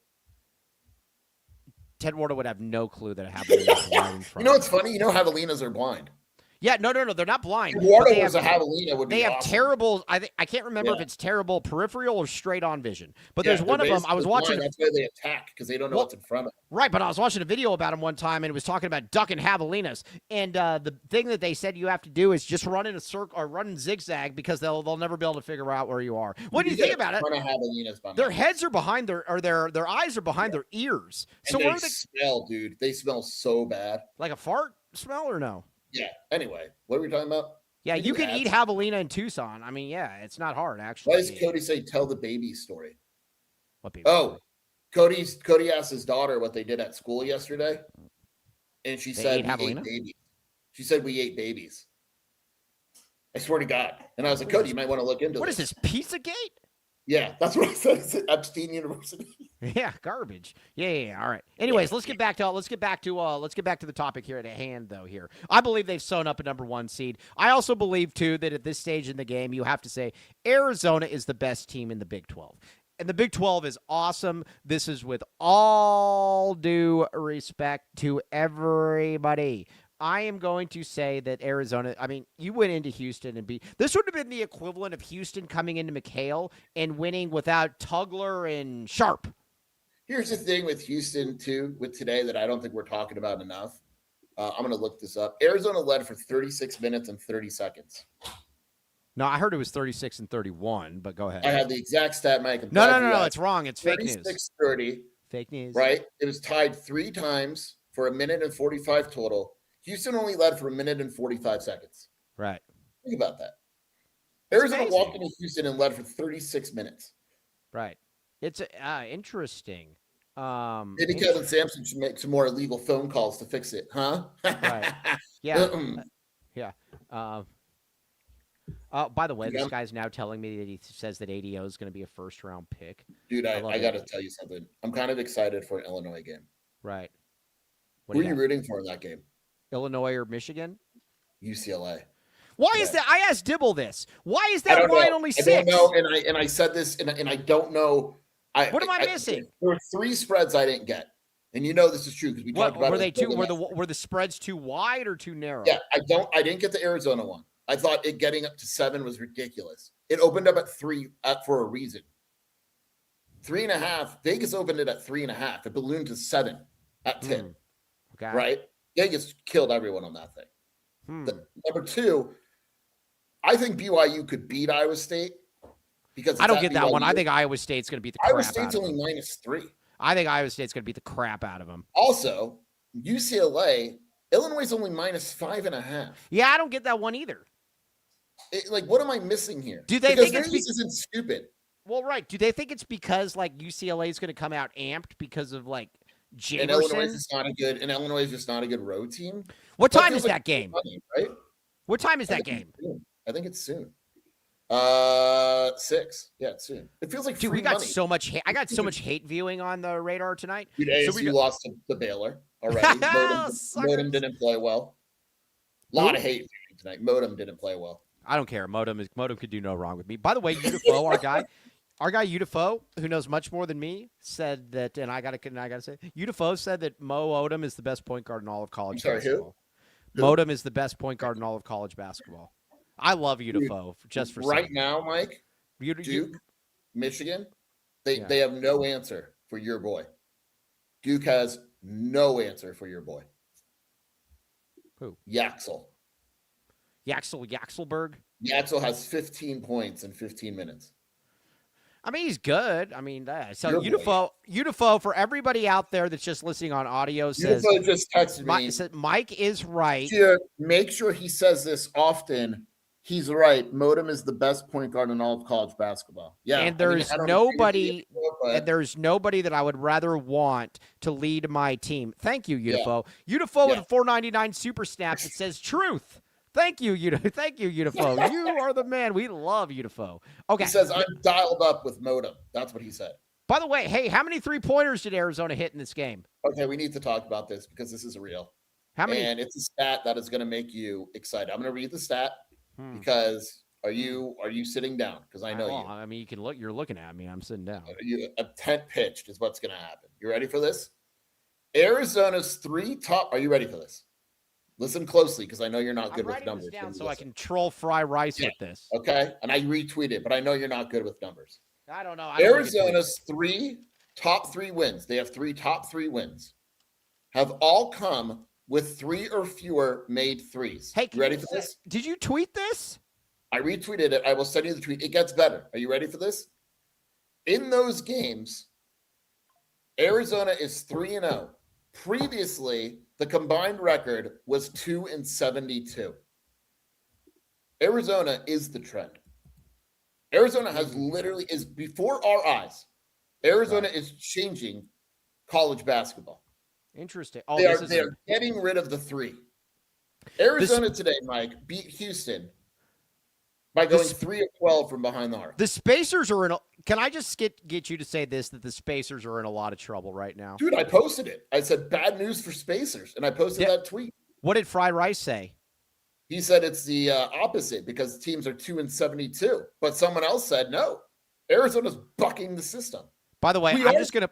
Ted Wardo would have no clue that a javelina is blind in front. You know what's funny? You know javelinas are blind. Yeah, no, they're not blind. Eduardo was a javelina would be They have awesome. terrible. I can't remember if it's terrible peripheral or straight on vision. But there's one of them. I was watching. That's why they attack because they don't know what's in front of them. Right, but I was watching a video about him one time, and it was talking about ducking javelinas. And the thing that they said you have to do is just run in a circle or run in zigzag because they'll never be able to figure out where you are. What do you think about it? Their heads are behind their eyes are behind their ears. So where they smell, dude? They smell so bad. Like a fart smell or no? Yeah. Anyway, what are we talking about? Yeah, you can eat javelina in Tucson. I mean, yeah, it's not hard actually. Why does Cody say tell the baby story? What baby? Oh, Cody asked his daughter what they did at school yesterday, and she said we ate babies. She said we ate babies. I swear to God. And I was like, Cody, you might want to look into What is this, Pizzagate? Yeah, that's what I said. It's at Epstein University. Yeah, garbage. Yeah. All right. Anyways, let's get back to the topic here at hand, though. Here, I believe they've sewn up a number 1 seed. I also believe too that at this stage in the game, you have to say Arizona is the best team in the Big 12. And the Big 12 is awesome. This is with all due respect to everybody. I am going to say that Arizona, I mean, you went into Houston and beat. This would have been the equivalent of Houston coming into McHale and winning without Tugler and Sharp. Here's the thing with Houston, too, with today that I don't think we're talking about enough. I'm going to look this up. Arizona led for 36 minutes and 30 seconds. No, I heard it was 36 and 31, but go ahead. I had the exact stat, Mike. No, it's wrong. It's fake news. 36-30. Fake news. Right? It was tied 3 times for 1 minute and 45 total. Houston only led for 1 minute and 45 seconds. Right. Think about that. Arizona walked into Houston and led for 36 minutes. Right. It's interesting. Maybe Kevin Sampson should make some more illegal phone calls to fix it, huh? Right. Yeah. Yeah. By the way, this guy's now telling me that he says that ADO is going to be a first-round pick. Dude, I got to tell you something. I'm kind of excited for an Illinois game. Right. Who are you rooting for in that game? Illinois or Michigan? UCLA. Why is that? I asked Dibble this. Why is that line only 6? I don't know, and I said this, and I don't know. What am I missing? There were 3 spreads I didn't get, and you know this is true because we talked about. Were they were the spreads too wide or too narrow? Yeah, I didn't get the Arizona one. I thought it getting up to 7 was ridiculous. It opened up at 3 for a reason. 3.5. Vegas opened it at 3.5. It ballooned to 7 at 10. Okay. Right? Vegas killed everyone on that thing. Number 2, I think BYU could beat Iowa State because I don't get that one. I think Iowa State's going to beat the crap out of them. Iowa State's only -3. I think Iowa State's going to beat the crap out of them. Also, UCLA, Illinois is only -5.5. Yeah, I don't get that one either. What am I missing here? Do they think this isn't stupid? Well, right. Do they think it's because UCLA is going to come out amped because of Jamerson? And Illinois is just not a good road team. What time is that game? Money, right? What time is that game? I think it's soon. 6. Yeah, it's soon. It feels like dude. Free We got money. so much. I got so much hate viewing on the radar tonight. Dude, ASU lost to Baylor already. Modem didn't play well. A lot of hate viewing tonight. Modem didn't play well. I don't care. Modem could do no wrong with me. By the way, Udafo, our guy Udafo, who knows much more than me, said that, and I gotta say, Udafo said that Mo Odom is the best point guard in all of college basketball. Who? Modem is the best point guard in all of college basketball. I love Udafo just for right now, Mike. Duke, Michigan, they have no answer for your boy. Duke has no answer for your boy. Who? Yaxel. Yaxelberg. Yaxel has 15 points in 15 minutes. I mean, he's good. I mean, so Your boy. Unifo, for everybody out there that's just listening on audio, says Unipo just texted me. Mike is right. Make sure he says this often. He's right. Modem is the best point guard in all of college basketball. Yeah, And there's I don't agree with you, and there's nobody that I would rather want to lead my team. Thank you, Unifo. Unifo with a $4.99 super snap that says truth. Thank you, Thank you, Unifo. You are the man. We love Unifo. Okay. He says, I'm dialed up with modem. That's what he said. By the way, hey, how many 3-pointers did Arizona hit in this game? Okay, we need to talk about this because this is real. How many? And it's a stat that is going to make you excited. I'm going to read the stat because are you sitting down? Because I know you. I mean, you can look. You're looking at me. I'm sitting down. A tent pitched is what's going to happen. You ready for this? Arizona's 3 top. Are you ready for this? Listen closely because I know you're not good with numbers. This down so I can troll Fry Rice with this. Okay, and I retweet it, but I know you're not good with numbers. I don't know. Arizona's top three wins. They have 3 top 3 wins. Have all come with 3 or fewer made threes. Hey, you ready for this? Did you tweet this? I retweeted it. I will send you the tweet. It gets better. Are you ready for this? In those games, Arizona is 3-0. Previously, the combined record was 2-72. Arizona is the trend. Arizona is before our eyes. Arizona is changing college basketball. Interesting. They are getting rid of the 3. Arizona today, Mike, beat Houston by going 3 of 12 from behind the arc. The Spacers are in. Can I just get you to say this, that the Spacers are in a lot of trouble right now? Dude, I posted it. I said, bad news for Spacers, and I posted that tweet. What did Fry Rice say? He said it's the opposite because teams are 2-72. But someone else said, no, Arizona's bucking the system. By the way, I'm just gonna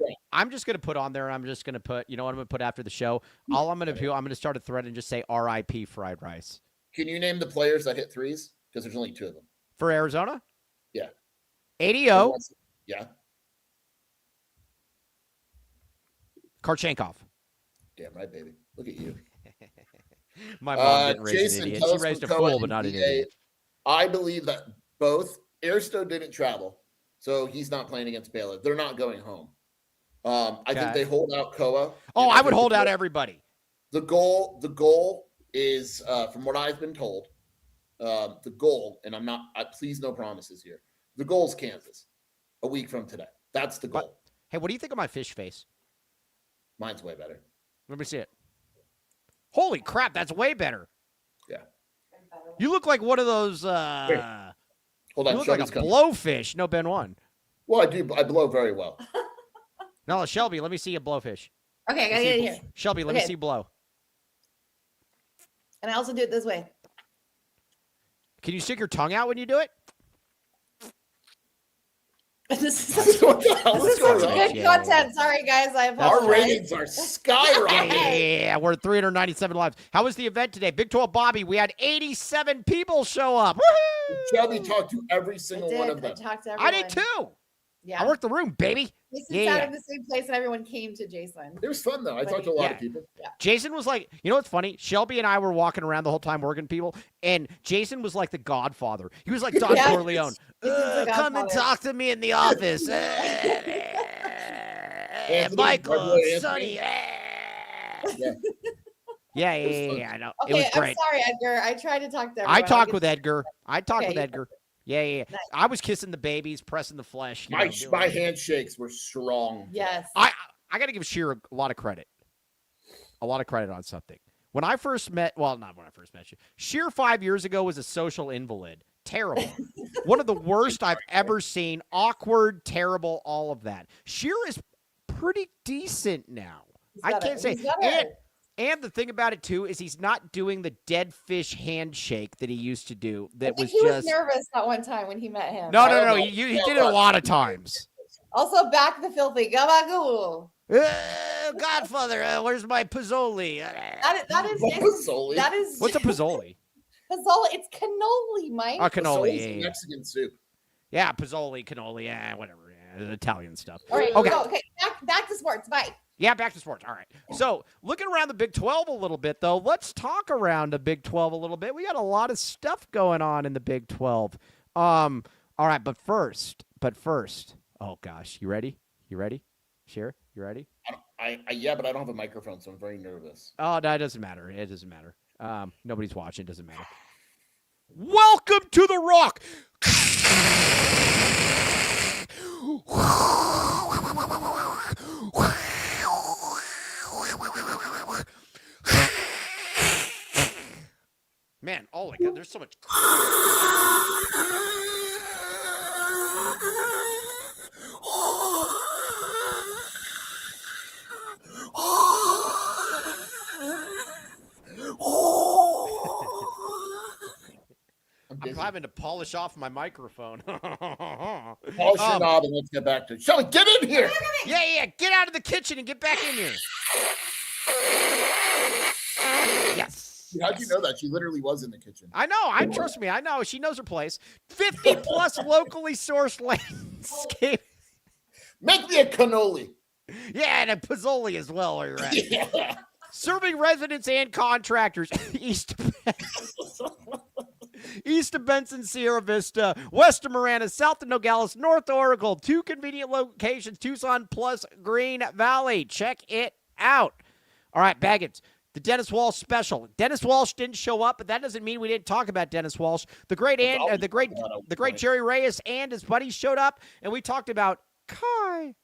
put on there. I'm just gonna put. You know what I'm gonna put after the show? All I'm gonna do. I'm gonna start a thread and just say R.I.P. Fried Rice. Can you name the players that hit threes? Because there's only 2 of them. For Arizona? Yeah. ADO. Yeah. Karchenkov. Damn right, baby. Look at you. My mom didn't raise an idiot. She raised a fool, but not an idiot. I believe that both Aristo didn't travel, so he's not playing against Baylor. They're not going home. I think they hold out Koa. Oh, I would hold out everybody. The goal is, from what I've been told, the goal, and please no promises here. The goal is Kansas a week from today. That's the goal. Hey, what do you think of my fish face? Mine's way better. Let me see it. Holy crap, that's way better. Yeah. You look like one of those. Hold on. You look like a blowfish. No, Ben one. Well, I do. I blow very well. No, Shelby, let me see a blowfish. Okay, I gotta get it here. Shelby, let me see blow. And I also do it this way. Can you stick your tongue out when you do it? This is such good content. Sorry, guys. I apologize. Our ratings are skyrocketing. Yeah, we're at 397 lives. How was the event today? Big 12 Bobby, we had 87 people show up. Woohoo! Shelby talked to every single one of them. I talked to everyone. I did too. Yeah. I worked the room, baby. Jason sat in the same place and everyone came to Jason. It was fun, though. I talked to a lot of people. Yeah. Jason was like, you know what's funny? Shelby and I were walking around the whole time working people, and Jason was like the Godfather. He was like Don Corleone. Come and talk to me in the office. Michael, Sonny. Yeah, I know. Okay, it was great. I'm sorry, Edgar. I tried to talk to everyone. I talked with Edgar. Yeah. Nice. I was kissing the babies, pressing the flesh. My handshakes were strong. Yes. I got to give Sheer a lot of credit. A lot of credit on something. When I first met, well, not when I first met you, Sheer 5 years ago was a social invalid. Terrible. One of the worst I've ever seen. Awkward, terrible, all of that. Sheer is pretty decent now. I can't say. And the thing about it, too, is he's not doing the dead fish handshake that he used to do. That was he was nervous that one time when he met him. No. He did it a lot of times. Also, back the filthy. Gabagool. Godfather, where's my Pozzoli? That is Pozzoli. That is. What's a Pozzoli? Pozzoli. It's cannoli, Mike. Oh, cannoli. Yeah. Mexican soup. Yeah, Pozzoli, cannoli, whatever. Yeah, Italian stuff. All right, okay. Back to sports. Bye. Yeah, back to sports. All right. So, looking around the Big 12 a little bit, though, let's talk around the Big 12 a little bit. We got a lot of stuff going on in the Big 12. All right, but first, Oh gosh, you ready? You ready? Sure, you ready? Yeah, but I don't have a microphone, so I'm very nervous. Oh, no, it doesn't matter. It doesn't matter. Nobody's watching. It doesn't matter. Welcome to the Rock. Man, oh my God, there's so much. I'm having to polish off my microphone. Polish your knob and let's get back to it. Shelly, get in here! Yeah, get out of the kitchen and get back in here. Yes. How'd you know that? She literally was in the kitchen. I know. Trust me. I know. She knows her place. 50 plus locally sourced landscape. Make me a cannoli. Yeah, and a Pizzoli as well. While you're at it. Yeah. Serving residents and contractors east of Benson, Sierra Vista, west of Marana, south of Nogales, north of Oracle. 2 convenient locations, Tucson plus Green Valley. Check it out. All right, Baggins. The Dennis Walsh special. Dennis Walsh didn't show up, but that doesn't mean we didn't talk about Dennis Walsh. The great Jerry Reyes and his buddies showed up, and we talked about Kai.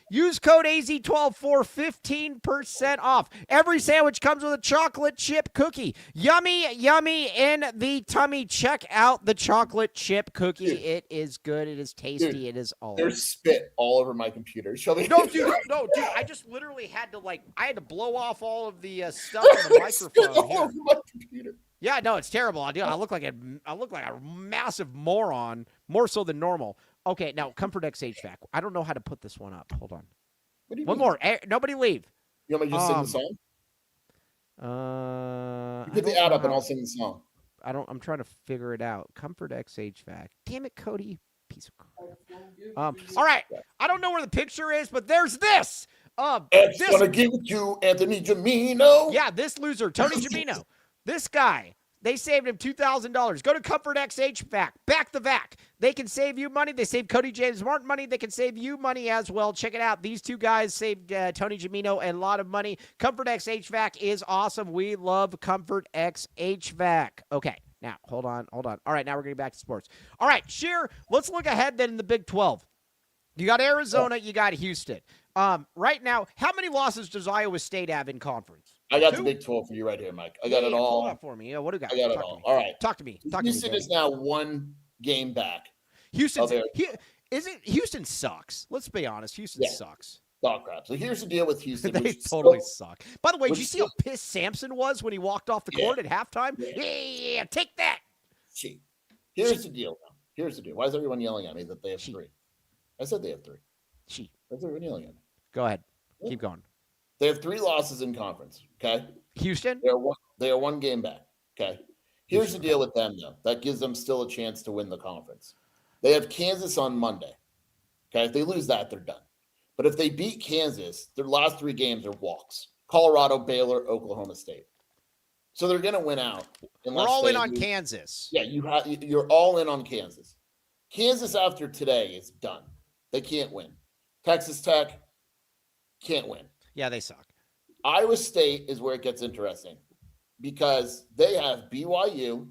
Use code AZ12 for 15% off. Every sandwich comes with a chocolate chip cookie. Yummy in the tummy. Check out the chocolate chip cookie. Dude, it is good. It is tasty. Dude, it is all. There's spit all over my computer. No, dude. I just literally had to blow off all of the stuff on the microphone. All over my computer. Yeah, no, it's terrible. I look like a massive moron, more so than normal. Okay, now Comfort X HVAC. I don't know how to put this one up. Hold on. What do you one mean? More. Nobody leave. You want me to just sing the song? You put the ad up and I'll sing the song. I'm trying to figure it out. Comfort X HVAC. Damn it, Cody. Piece of crap. All right. I don't know where the picture is, but there's this. It's gonna give it to Anthony Jamino. Yeah, this loser, Tony Jamino. This guy. They saved him $2,000. Go to Comfort X HVAC. Back the vac. They can save you money. They save Cody James Martin money. They can save you money as well. Check it out. These two guys saved Tony Jamino a lot of money. Comfort X HVAC is awesome. We love Comfort X HVAC. Okay, now, hold on. All right, now we're getting back to sports. All right, Sheer, let's look ahead then in the Big 12. You got Arizona. You got Houston. Right now, how many losses does Iowa State have in conference? I got 2? The Big 12 for you right here, Mike. I got it all. Pull up for me. What do you got? I got it all. All right. Talk to me. Houston is now 1 game back. Houston sucks. Let's be honest. Houston sucks. Dog crap. So here's the deal with Houston. They totally suck. By the way, did you see how pissed Sampson was when he walked off the court at halftime? Yeah, take that. Here's the deal. Why is everyone yelling at me that they have 3? I said they have 3. Why is everyone yelling at me? Go ahead. Keep going. They have 3 losses in conference, okay? Houston? They are 1 game back, okay? Here's the deal with them, though. That gives them still a chance to win the conference. They have Kansas on Monday, okay? If they lose that, they're done. But if they beat Kansas, their last 3 games are walks. Colorado, Baylor, Oklahoma State. So they're going to win out. We're all in on Kansas. Yeah, you're all in on Kansas. Kansas after today is done. They can't win. Texas Tech can't win. Yeah, they suck. Iowa State is where it gets interesting because they have BYU.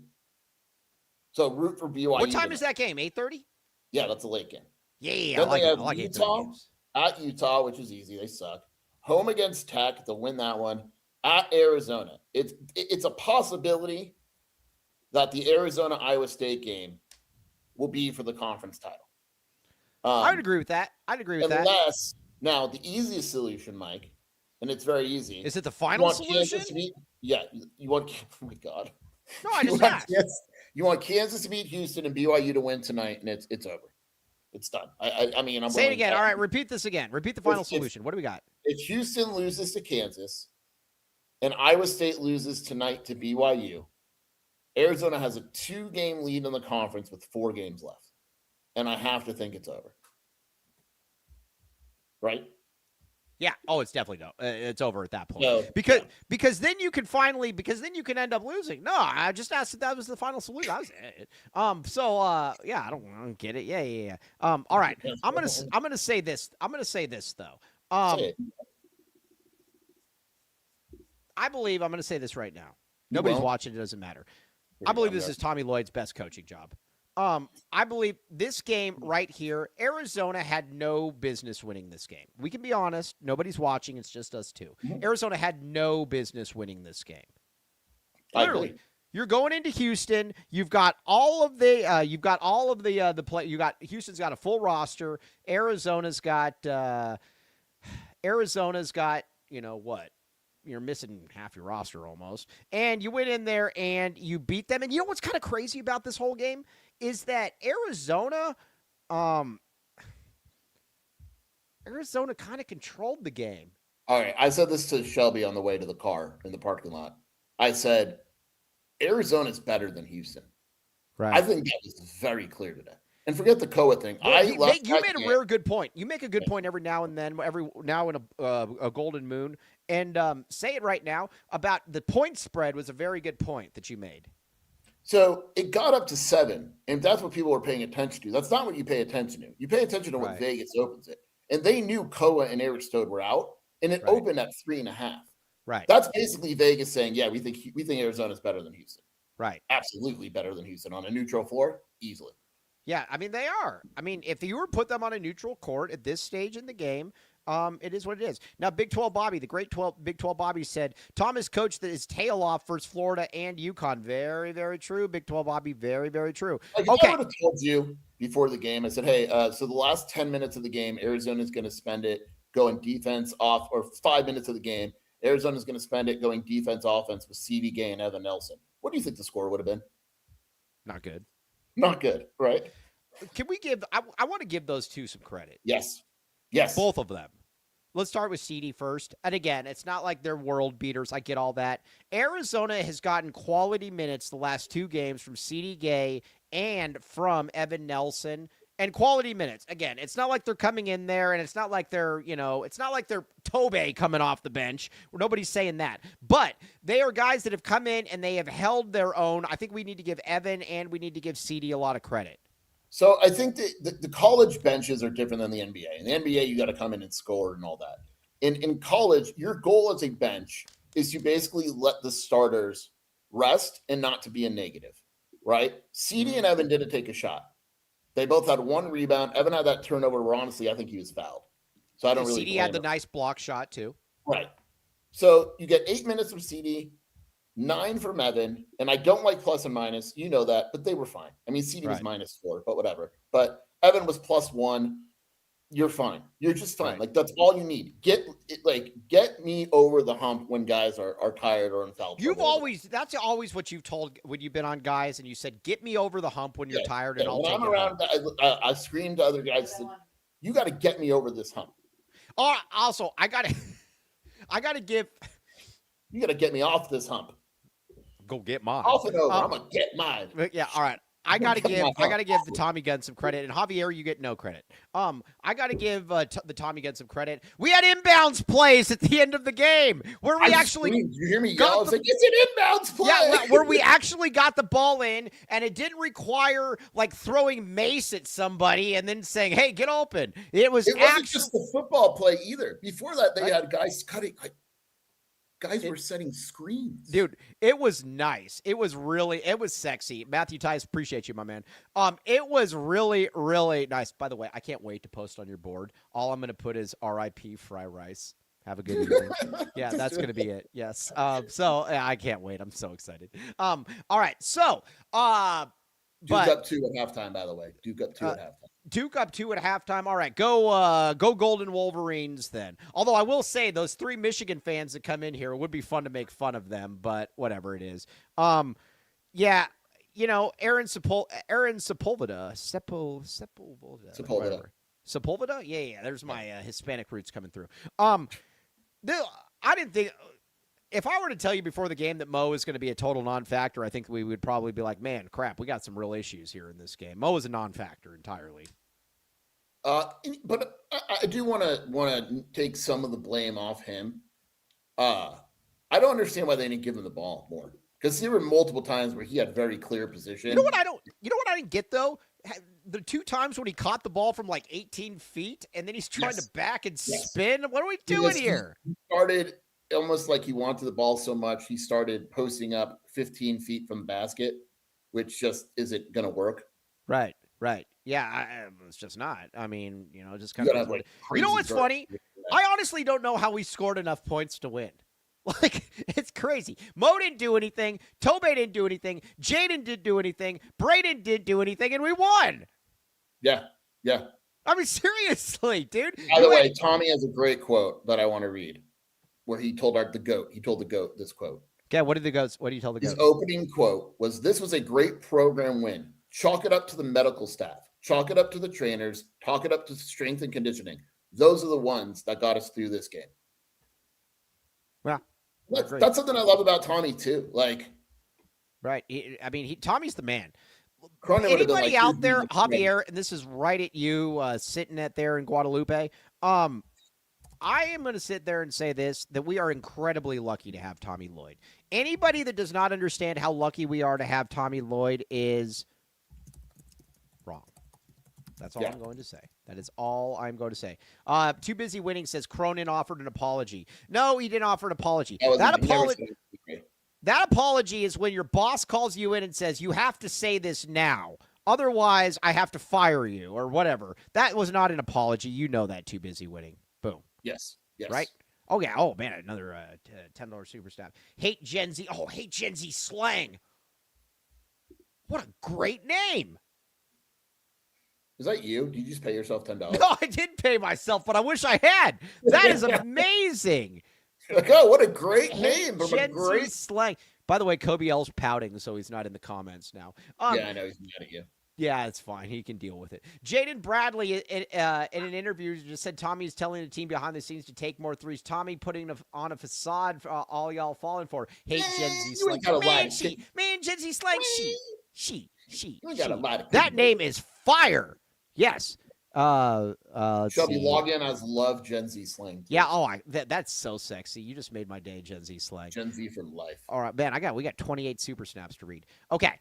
So root for BYU. What time is that game? 8:30? Yeah, that's a late game. Yeah, I like Utah at Utah, which is easy. They suck. Home against Tech. They'll win that one. At Arizona. It's a possibility that the Arizona-Iowa State game will be for the conference title. I would agree with that. Unless, now, the easiest solution, Mike, and it's very easy. Is it the final solution? You want, oh my God. No, I just asked. You want Kansas to beat Houston and BYU to win tonight, and it's over. It's done. I mean, I'm say it again. All right, repeat this again. Repeat the final solution. What do we got? If Houston loses to Kansas and Iowa State loses tonight to BYU, Arizona has a 2-game lead in the conference with 4 games left. And I have to think it's over. Right? Yeah. Oh, it's definitely no. It's over at that point. So, Because then you can end up losing. No, I just asked if that was the final solution. That was it. Yeah, I don't get it. Yeah. All right. I'm gonna say this. I'm gonna say this though. say it. I believe I'm gonna say this right now. You Nobody's won't? watching. It doesn't matter. I believe this is Tommy Lloyd's best coaching job. I believe this game right here, Arizona had no business winning this game. We can be honest. Nobody's watching. It's just us two. Arizona had no business winning this game. Literally. You're going into Houston. You've got all of the play. Houston's got a full roster. Arizona's got what? You're missing half your roster almost. And you went in there and you beat them. And you know what's kind of crazy about this whole game is that Arizona kind of controlled the game. All right. I said this to Shelby on the way to the car in the parking lot. I said, Arizona's better than Houston. Right. I think that was very clear today. And forget the Koa thing. Well, you made a very good point. You make a good point every now and then, every now in a golden moon. And say it right now about the point spread was a very good point that you made. So it got up to 7, and that's what people were paying attention to. That's not what you pay attention to. You pay attention to what Vegas opens it. And they knew Koa and Aristode were out, and it opened at 3.5. Right. That's basically Vegas saying, yeah, we think Arizona's better than Houston. Right. Absolutely better than Houston on a neutral floor, easily. Yeah, I mean, they are. I mean, if you were to put them on a neutral court at this stage in the game, it is what it is. Now, Big 12 Bobby, the great Big 12 Bobby said, Thomas coached his tail off versus Florida and UConn. Very, very true. Big 12 Bobby, very, very true. Like, okay. I would have told you before the game, I said, hey, so the last 10 minutes of the game, Arizona's going to spend it going defense off, or 5 minutes of the game, Arizona's going to spend it going defense offense with CD Gay and Evan Nelson. What do you think the score would have been? Not good. Not good, right? Can we give – I want to give those two some credit. Yes. Both of them. Let's start with CD first. And again, it's not like they're world beaters. I get all that. Arizona has gotten quality minutes the last 2 games from CD Gay and from Evan Nelson. And quality minutes. Again, it's not like they're coming in there, and it's not like they're, it's not like they're Tobe coming off the bench. Nobody's saying that. But they are guys that have come in, and they have held their own. I think we need to give Evan and we need to give CD a lot of credit. So I think the college benches are different than the NBA. In the NBA, you got to come in and score and all that. In college, your goal as a bench is to basically let the starters rest and not to be a negative, right? CD and Evan didn't take a shot. They both had 1 rebound. Evan had that turnover where, honestly, I think he was fouled. So I don't really CD had the nice block shot, too. Right. So you get 8 minutes from CD, 9 from Evan, and I don't like plus and minus. You know that, but they were fine. I mean, CD was -4, but whatever. But Evan was +1. You're fine. You're just fine. Right. Like, that's all you need. Get me over the hump when guys are tired or in foul trouble. That's always what you've told when you've been on guys and you said, get me over the hump when you're tired and I'll take it. When I'm around, I scream to other guys, you got to get me over this hump. Also, I got to give. You got to get me off this hump. Go get mine. Off and over. I'm going to get mine. Yeah. All right. I gotta give the Tommy Gunn some credit, and Javier, you get no credit. I gotta give the Tommy Gunn some credit. We had inbounds plays at the end of the game where we Did you hear me yell? I was like, it's an inbounds play. Yeah, where we actually got the ball in, and it didn't require like throwing mace at somebody and then saying, "Hey, get open." It wasn't just the football play either. Before that, they had guys cutting. Guys were setting screens. Dude, it was nice. It was sexy. Matthew Tice, appreciate you, my man. It was really, really nice. By the way, I can't wait to post on your board. All I'm going to put is RIP Fry Rice. Have a good evening. Yeah, that's going to be it. Yes. I can't wait. I'm so excited. All right. So, Duke up 2 at halftime, by the way. Duke up 2 at halftime. Duke up 2 at halftime. All right, go Golden Wolverines then. Although I will say those 3 Michigan fans that come in here, it would be fun to make fun of them, but whatever it is. Yeah, Aaron Sepulveda. Sepulveda? Yeah. There's my Hispanic roots coming through. I didn't think. If I were to tell you before the game that Mo is going to be a total non-factor, I think we would probably be like, man, crap, we got some real issues here in this game. Mo is a non-factor entirely. But I do want to take some of the blame off him. I don't understand why they didn't give him the ball more, because there were multiple times where he had very clear position. You know what I didn't get though? The 2 times when he caught the ball from like 18 feet and then he's trying to back and spin. What are we doing here? He started almost like he wanted the ball so much. He started posting up 15 feet from the basket, which just isn't going to work. Right. Yeah, it's just not. I mean, just kind of. Like, you know what's funny? I honestly don't know how we scored enough points to win. Like, it's crazy. Mo didn't do anything. Tobey didn't do anything. Jaden didn't do anything. Braden didn't do anything, and we won. Yeah. I mean, seriously, dude. By the way, Tommy has a great quote that I want to read, where he told the GOAT this quote. Okay, what did you tell the GOAT? His opening quote was, "This was a great program win. Chalk it up to the medical staff. Chalk it up to the trainers. Talk it up to strength and conditioning. Those are the ones that got us through this game." Yeah. That's something I love about Tommy too. Like, right. Tommy's the man. Cronin Anybody out there, Javier, and this is right at you, sitting there in Guadalupe. I am going to sit there and say this, that we are incredibly lucky to have Tommy Lloyd. Anybody that does not understand how lucky we are to have Tommy Lloyd is wrong. That's all I'm going to say. That is all I'm going to say. Too Busy Winning says Cronin offered an apology. No, he didn't offer an apology. That apology is when your boss calls you in and says, you have to say this now. Otherwise, I have to fire you or whatever. That was not an apology. You know that, Too Busy Winning. Boom. Yes. Right? Oh, yeah. Oh, man, another $10 super staff. Hate Gen Z. Oh, Hate Gen Z slang. What a great name. Is that you? Did you just pay yourself $10? No, I didn't pay myself, but I wish I had. That is amazing. Like, oh, what a great name. Gen Z slang. By the way, Kobe L's pouting, so he's not in the comments now. Yeah, I know he's mad at you. Yeah, it's fine. He can deal with it. Jaden Bradley, in an interview, just said Tommy is telling the team behind the scenes to take more threes. Tommy putting on a facade for all y'all falling for. Hate Gen Z slang. Man, Gen Z slang. She. That name is fire. Yes. Shelby, log in as love Gen Z slang. Please. Yeah. That's so sexy. You just made my day, Gen Z slang. Gen Z for life. All right, man. We got 28 super snaps to read. Okay.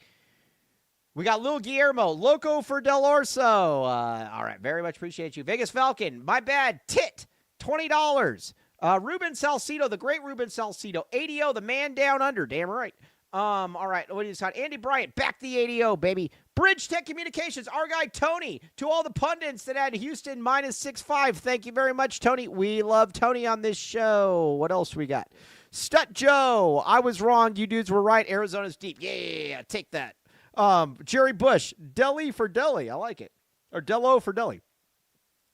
We got Lil Guillermo, Loco for Del Orso. All right, very much appreciate you. Vegas Falcon, my bad, Tit, $20. Ruben Salcido, the great Ruben Salcido. ADO, the man down under, damn right. All right, what do you got? Andy Bryant, back the ADO, baby. Bridge Tech Communications, our guy Tony. To all the pundits that had Houston -6.5, thank you very much, Tony. We love Tony on this show. What else we got? Stut Joe, I was wrong. You dudes were right. Arizona's deep. Yeah, take that. Jerry Bush, Deli for Deli. I like it. Or Dello for Deli.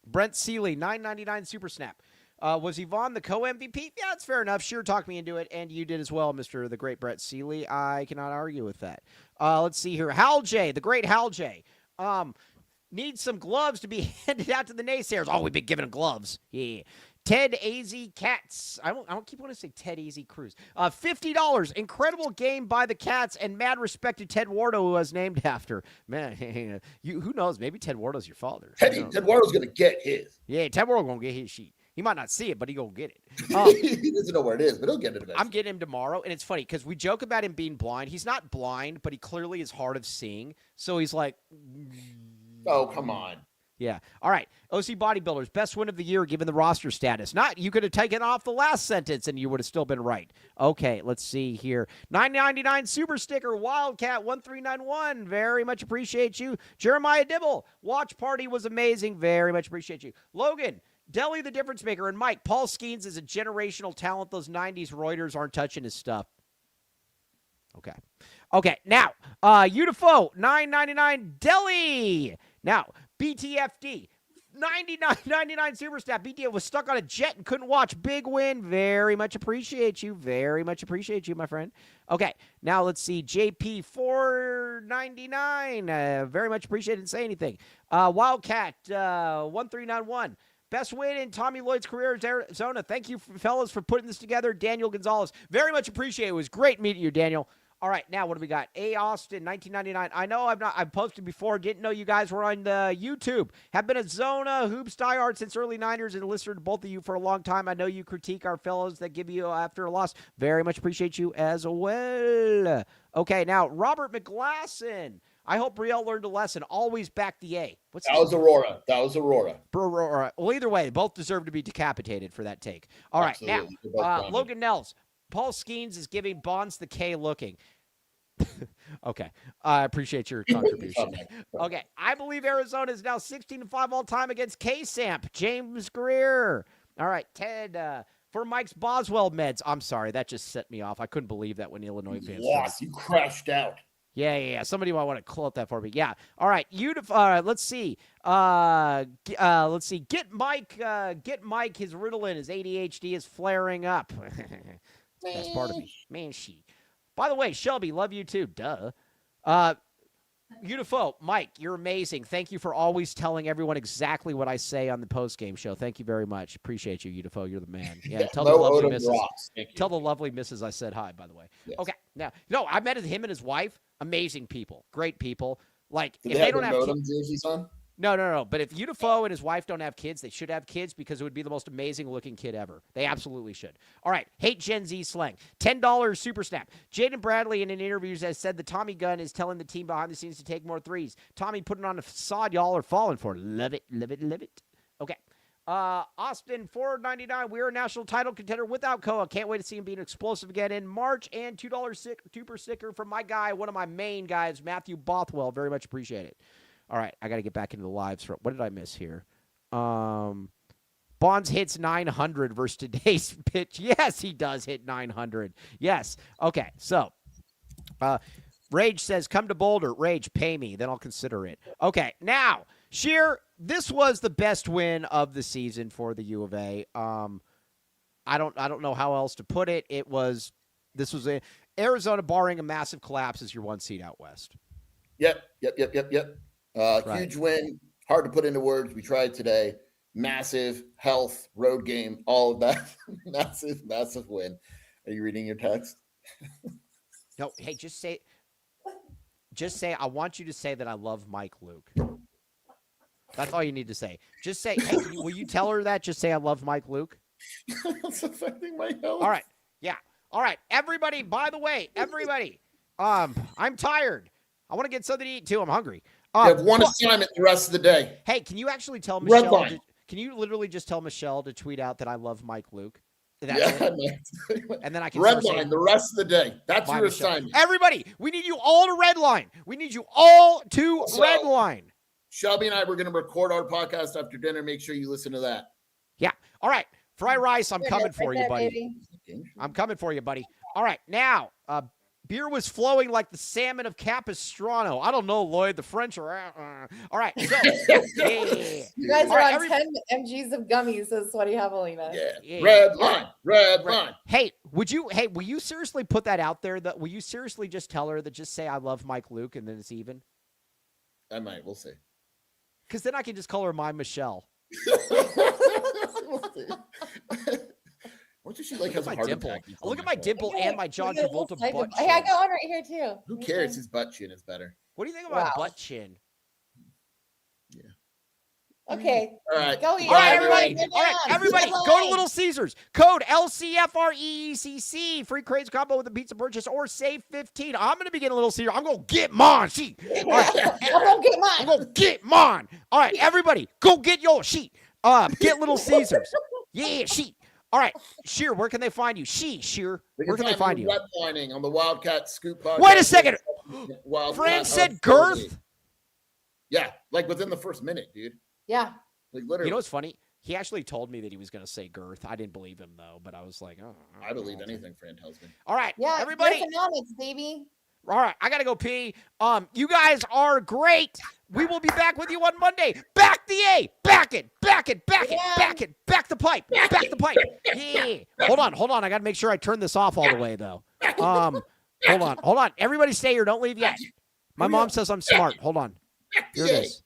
Brent Seeley, $9.99 super snap. Was Yvonne the co-MVP? Yeah, that's fair enough. Sure, talked me into it, and you did as well, Mr. the great Brett Seeley. I cannot argue with that. Let's see here. Hal J, the great Hal J. Needs some gloves to be handed out to the naysayers. Oh, we've been giving them gloves. Yeah. Ted AZ Cats. I don't keep wanting to say Ted AZ Cruz. $50. Incredible game by the Cats, and mad respect to Ted Wardo, who was named after. Man, who knows? Maybe Ted Wardo's your father. Ted Wardo's going to get his. Yeah, Ted Wardo's going to get his sheet. He might not see it, but he gonna get it. He doesn't know where it is, but he'll get it eventually. I'm getting him tomorrow, and it's funny because we joke about him being blind. He's not blind, but he clearly is hard of seeing. So he's like, oh, come on. Yeah. All right. OC Bodybuilders, best win of the year given the roster status. Not, you could have taken off the last sentence and you would have still been right. Okay, let's see here. $9.99 super sticker, Wildcat 1391. Very much appreciate you. Jeremiah Dibble, watch party was amazing. Very much appreciate you. Logan, Deli the difference maker, and Mike, Paul Skeens is a generational talent. Those 90s Reuters aren't touching his stuff. Okay. Now, Udafo, $9.99 Deli. Now, BTFD, $99.99 super staff. BTF was stuck on a jet and couldn't watch. Big win. Very much appreciate you. Very much appreciate you, my friend. Okay, now let's see. JP, $4.99. Very much appreciate it. Didn't say anything. Wildcat, 1391. Best win in Tommy Lloyd's career is Arizona. Thank you, fellas, for putting this together. Daniel Gonzalez, very much appreciate it. It was great meeting you, Daniel. All right, now what do we got? A. Austin, 1999. I know I've posted before. Didn't know you guys were on the YouTube. Have been a Zona Hoops diehard since early Niners and listened to both of you for a long time. I know you critique our fellows that give you after a loss. Very much appreciate you as well. Okay, now Robert McGlasson. I hope Brielle learned a lesson. Always back the A. That was Aurora. Well, either way, they both deserve to be decapitated for that take. All right, Absolutely. now Logan Nels. Paul Skeens is giving Bonds the K looking. Okay. I appreciate your contribution. Okay. I believe Arizona is now 16-5 all time against K-Samp. James Greer. All right. Ted, for Mike's Boswell meds. I'm sorry. That just set me off. I couldn't believe that when Illinois fans lost. You crashed out. Yeah. Somebody might want to quote that for me. Yeah. All right. Let's see. Let's see. Get Mike. His Ritalin, his ADHD is flaring up. That's part of me. Man, By the way, Shelby, love you too. Duh. Beautiful. Mike, you're amazing. Thank you for always telling everyone exactly what I say on the post-game show. Thank you very much. Appreciate you, Beautiful. You're the man. Yeah, tell the lovely missus. Tell the lovely missus I said hi, by the way. Yes. Okay. Now, I met him and his wife. Amazing people. Great people. Like, if they don't have modem jerseys on? No. But if Udafo and his wife don't have kids, they should have kids because it would be the most amazing-looking kid ever. They absolutely should. All right, hate Gen Z slang. $10 super snap. Jaden Bradley in an interview has said that Tommy Gunn is telling the team behind the scenes to take more threes. Tommy putting on a facade y'all are falling for. Love it. Okay. Austin, $4.99. We're a national title contender without Koa. Can't wait to see him being explosive again in March. And $2 super sticker from my guy, one of my main guys, Matthew Bothwell. Very much appreciate it. All right, I got to get back into the lives. What did I miss here? Bonds hits 900 versus today's pitch. Yes, he does hit 900. Yes. Okay, so Rage says, come to Boulder. Rage, pay me. Then I'll consider it. Okay, now, Sheer, this was the best win of the season for the U of A. I don't know how else to put it. This was Arizona, barring a massive collapse, is your 1 seed out west. Yep. Huge win. Hard to put into words. We tried today. Massive health, road game, all of that. massive win. Are you reading your text? No. Hey, just say, I want you to say that I love Mike Luke. That's all you need to say. Just say, hey, will you tell her that? Just say I love Mike Luke. That's affecting my health. All right. Yeah. All right. Everybody, by the way, I'm tired. I want to get something to eat too. I'm hungry. You have one assignment the rest of the day. Hey, can you actually tell Michelle? Can you literally just tell Michelle to tweet out that I love Mike Luke? And then I can redline the rest of the day. That's your assignment. Everybody, we need you all to redline. We need you all to redline. Shelby and I were going to record our podcast after dinner. Make sure you listen to that. Yeah. All right. Fry Rice, I'm coming for you, buddy. I'm coming for you, buddy. All right. Now, beer was flowing like the salmon of Capistrano. I don't know, Lloyd. The French are. All right. So, yeah. You guys are on 10 mgs of gummies, says Sweaty Javelina. Yeah. Red line. Hey, will you seriously put that out there? Will you seriously just tell her that just say I love Mike Luke and then it's even? I might. We'll see. Because then I can just call her my Michelle. We'll see. What does she like? Has a heart attack. Look at my dimple and my John Travolta butt chin. Hey, I got one right here too. Who cares? His butt chin is better. What do you think about butt chin? Yeah. Okay. All right. Go Everybody, go to Little Caesars. Code LCFREECC. Free crates combo with a pizza purchase or save 15. I'm going to be getting Little Caesars. I'm going to get mine. I'm going to get mine. All right, everybody, go get your sheet. Get Little Caesars. Yeah, sheet. All right, Sheer, where can they find you? Sheer, where can they find you? Redlining on the Wildcat Scoop podcast. Wait a second. Fran said girth? Yeah, like within the first minute, dude. Yeah. Like literally. You know what's funny? He actually told me that he was going to say girth. I didn't believe him, though, but I was like, oh. I believe anything Fran tells me. All right, yeah, everybody. Economics, baby. All right, I got to go pee. You guys are great. We will be back with you on Monday. Back the A. Back it. Back the pipe. Back the pipe. Yeah. Hold on. I got to make sure I turn this off all the way, though. Hold on. Everybody stay here. Don't leave yet. My mom says I'm smart. Hold on. Here it is.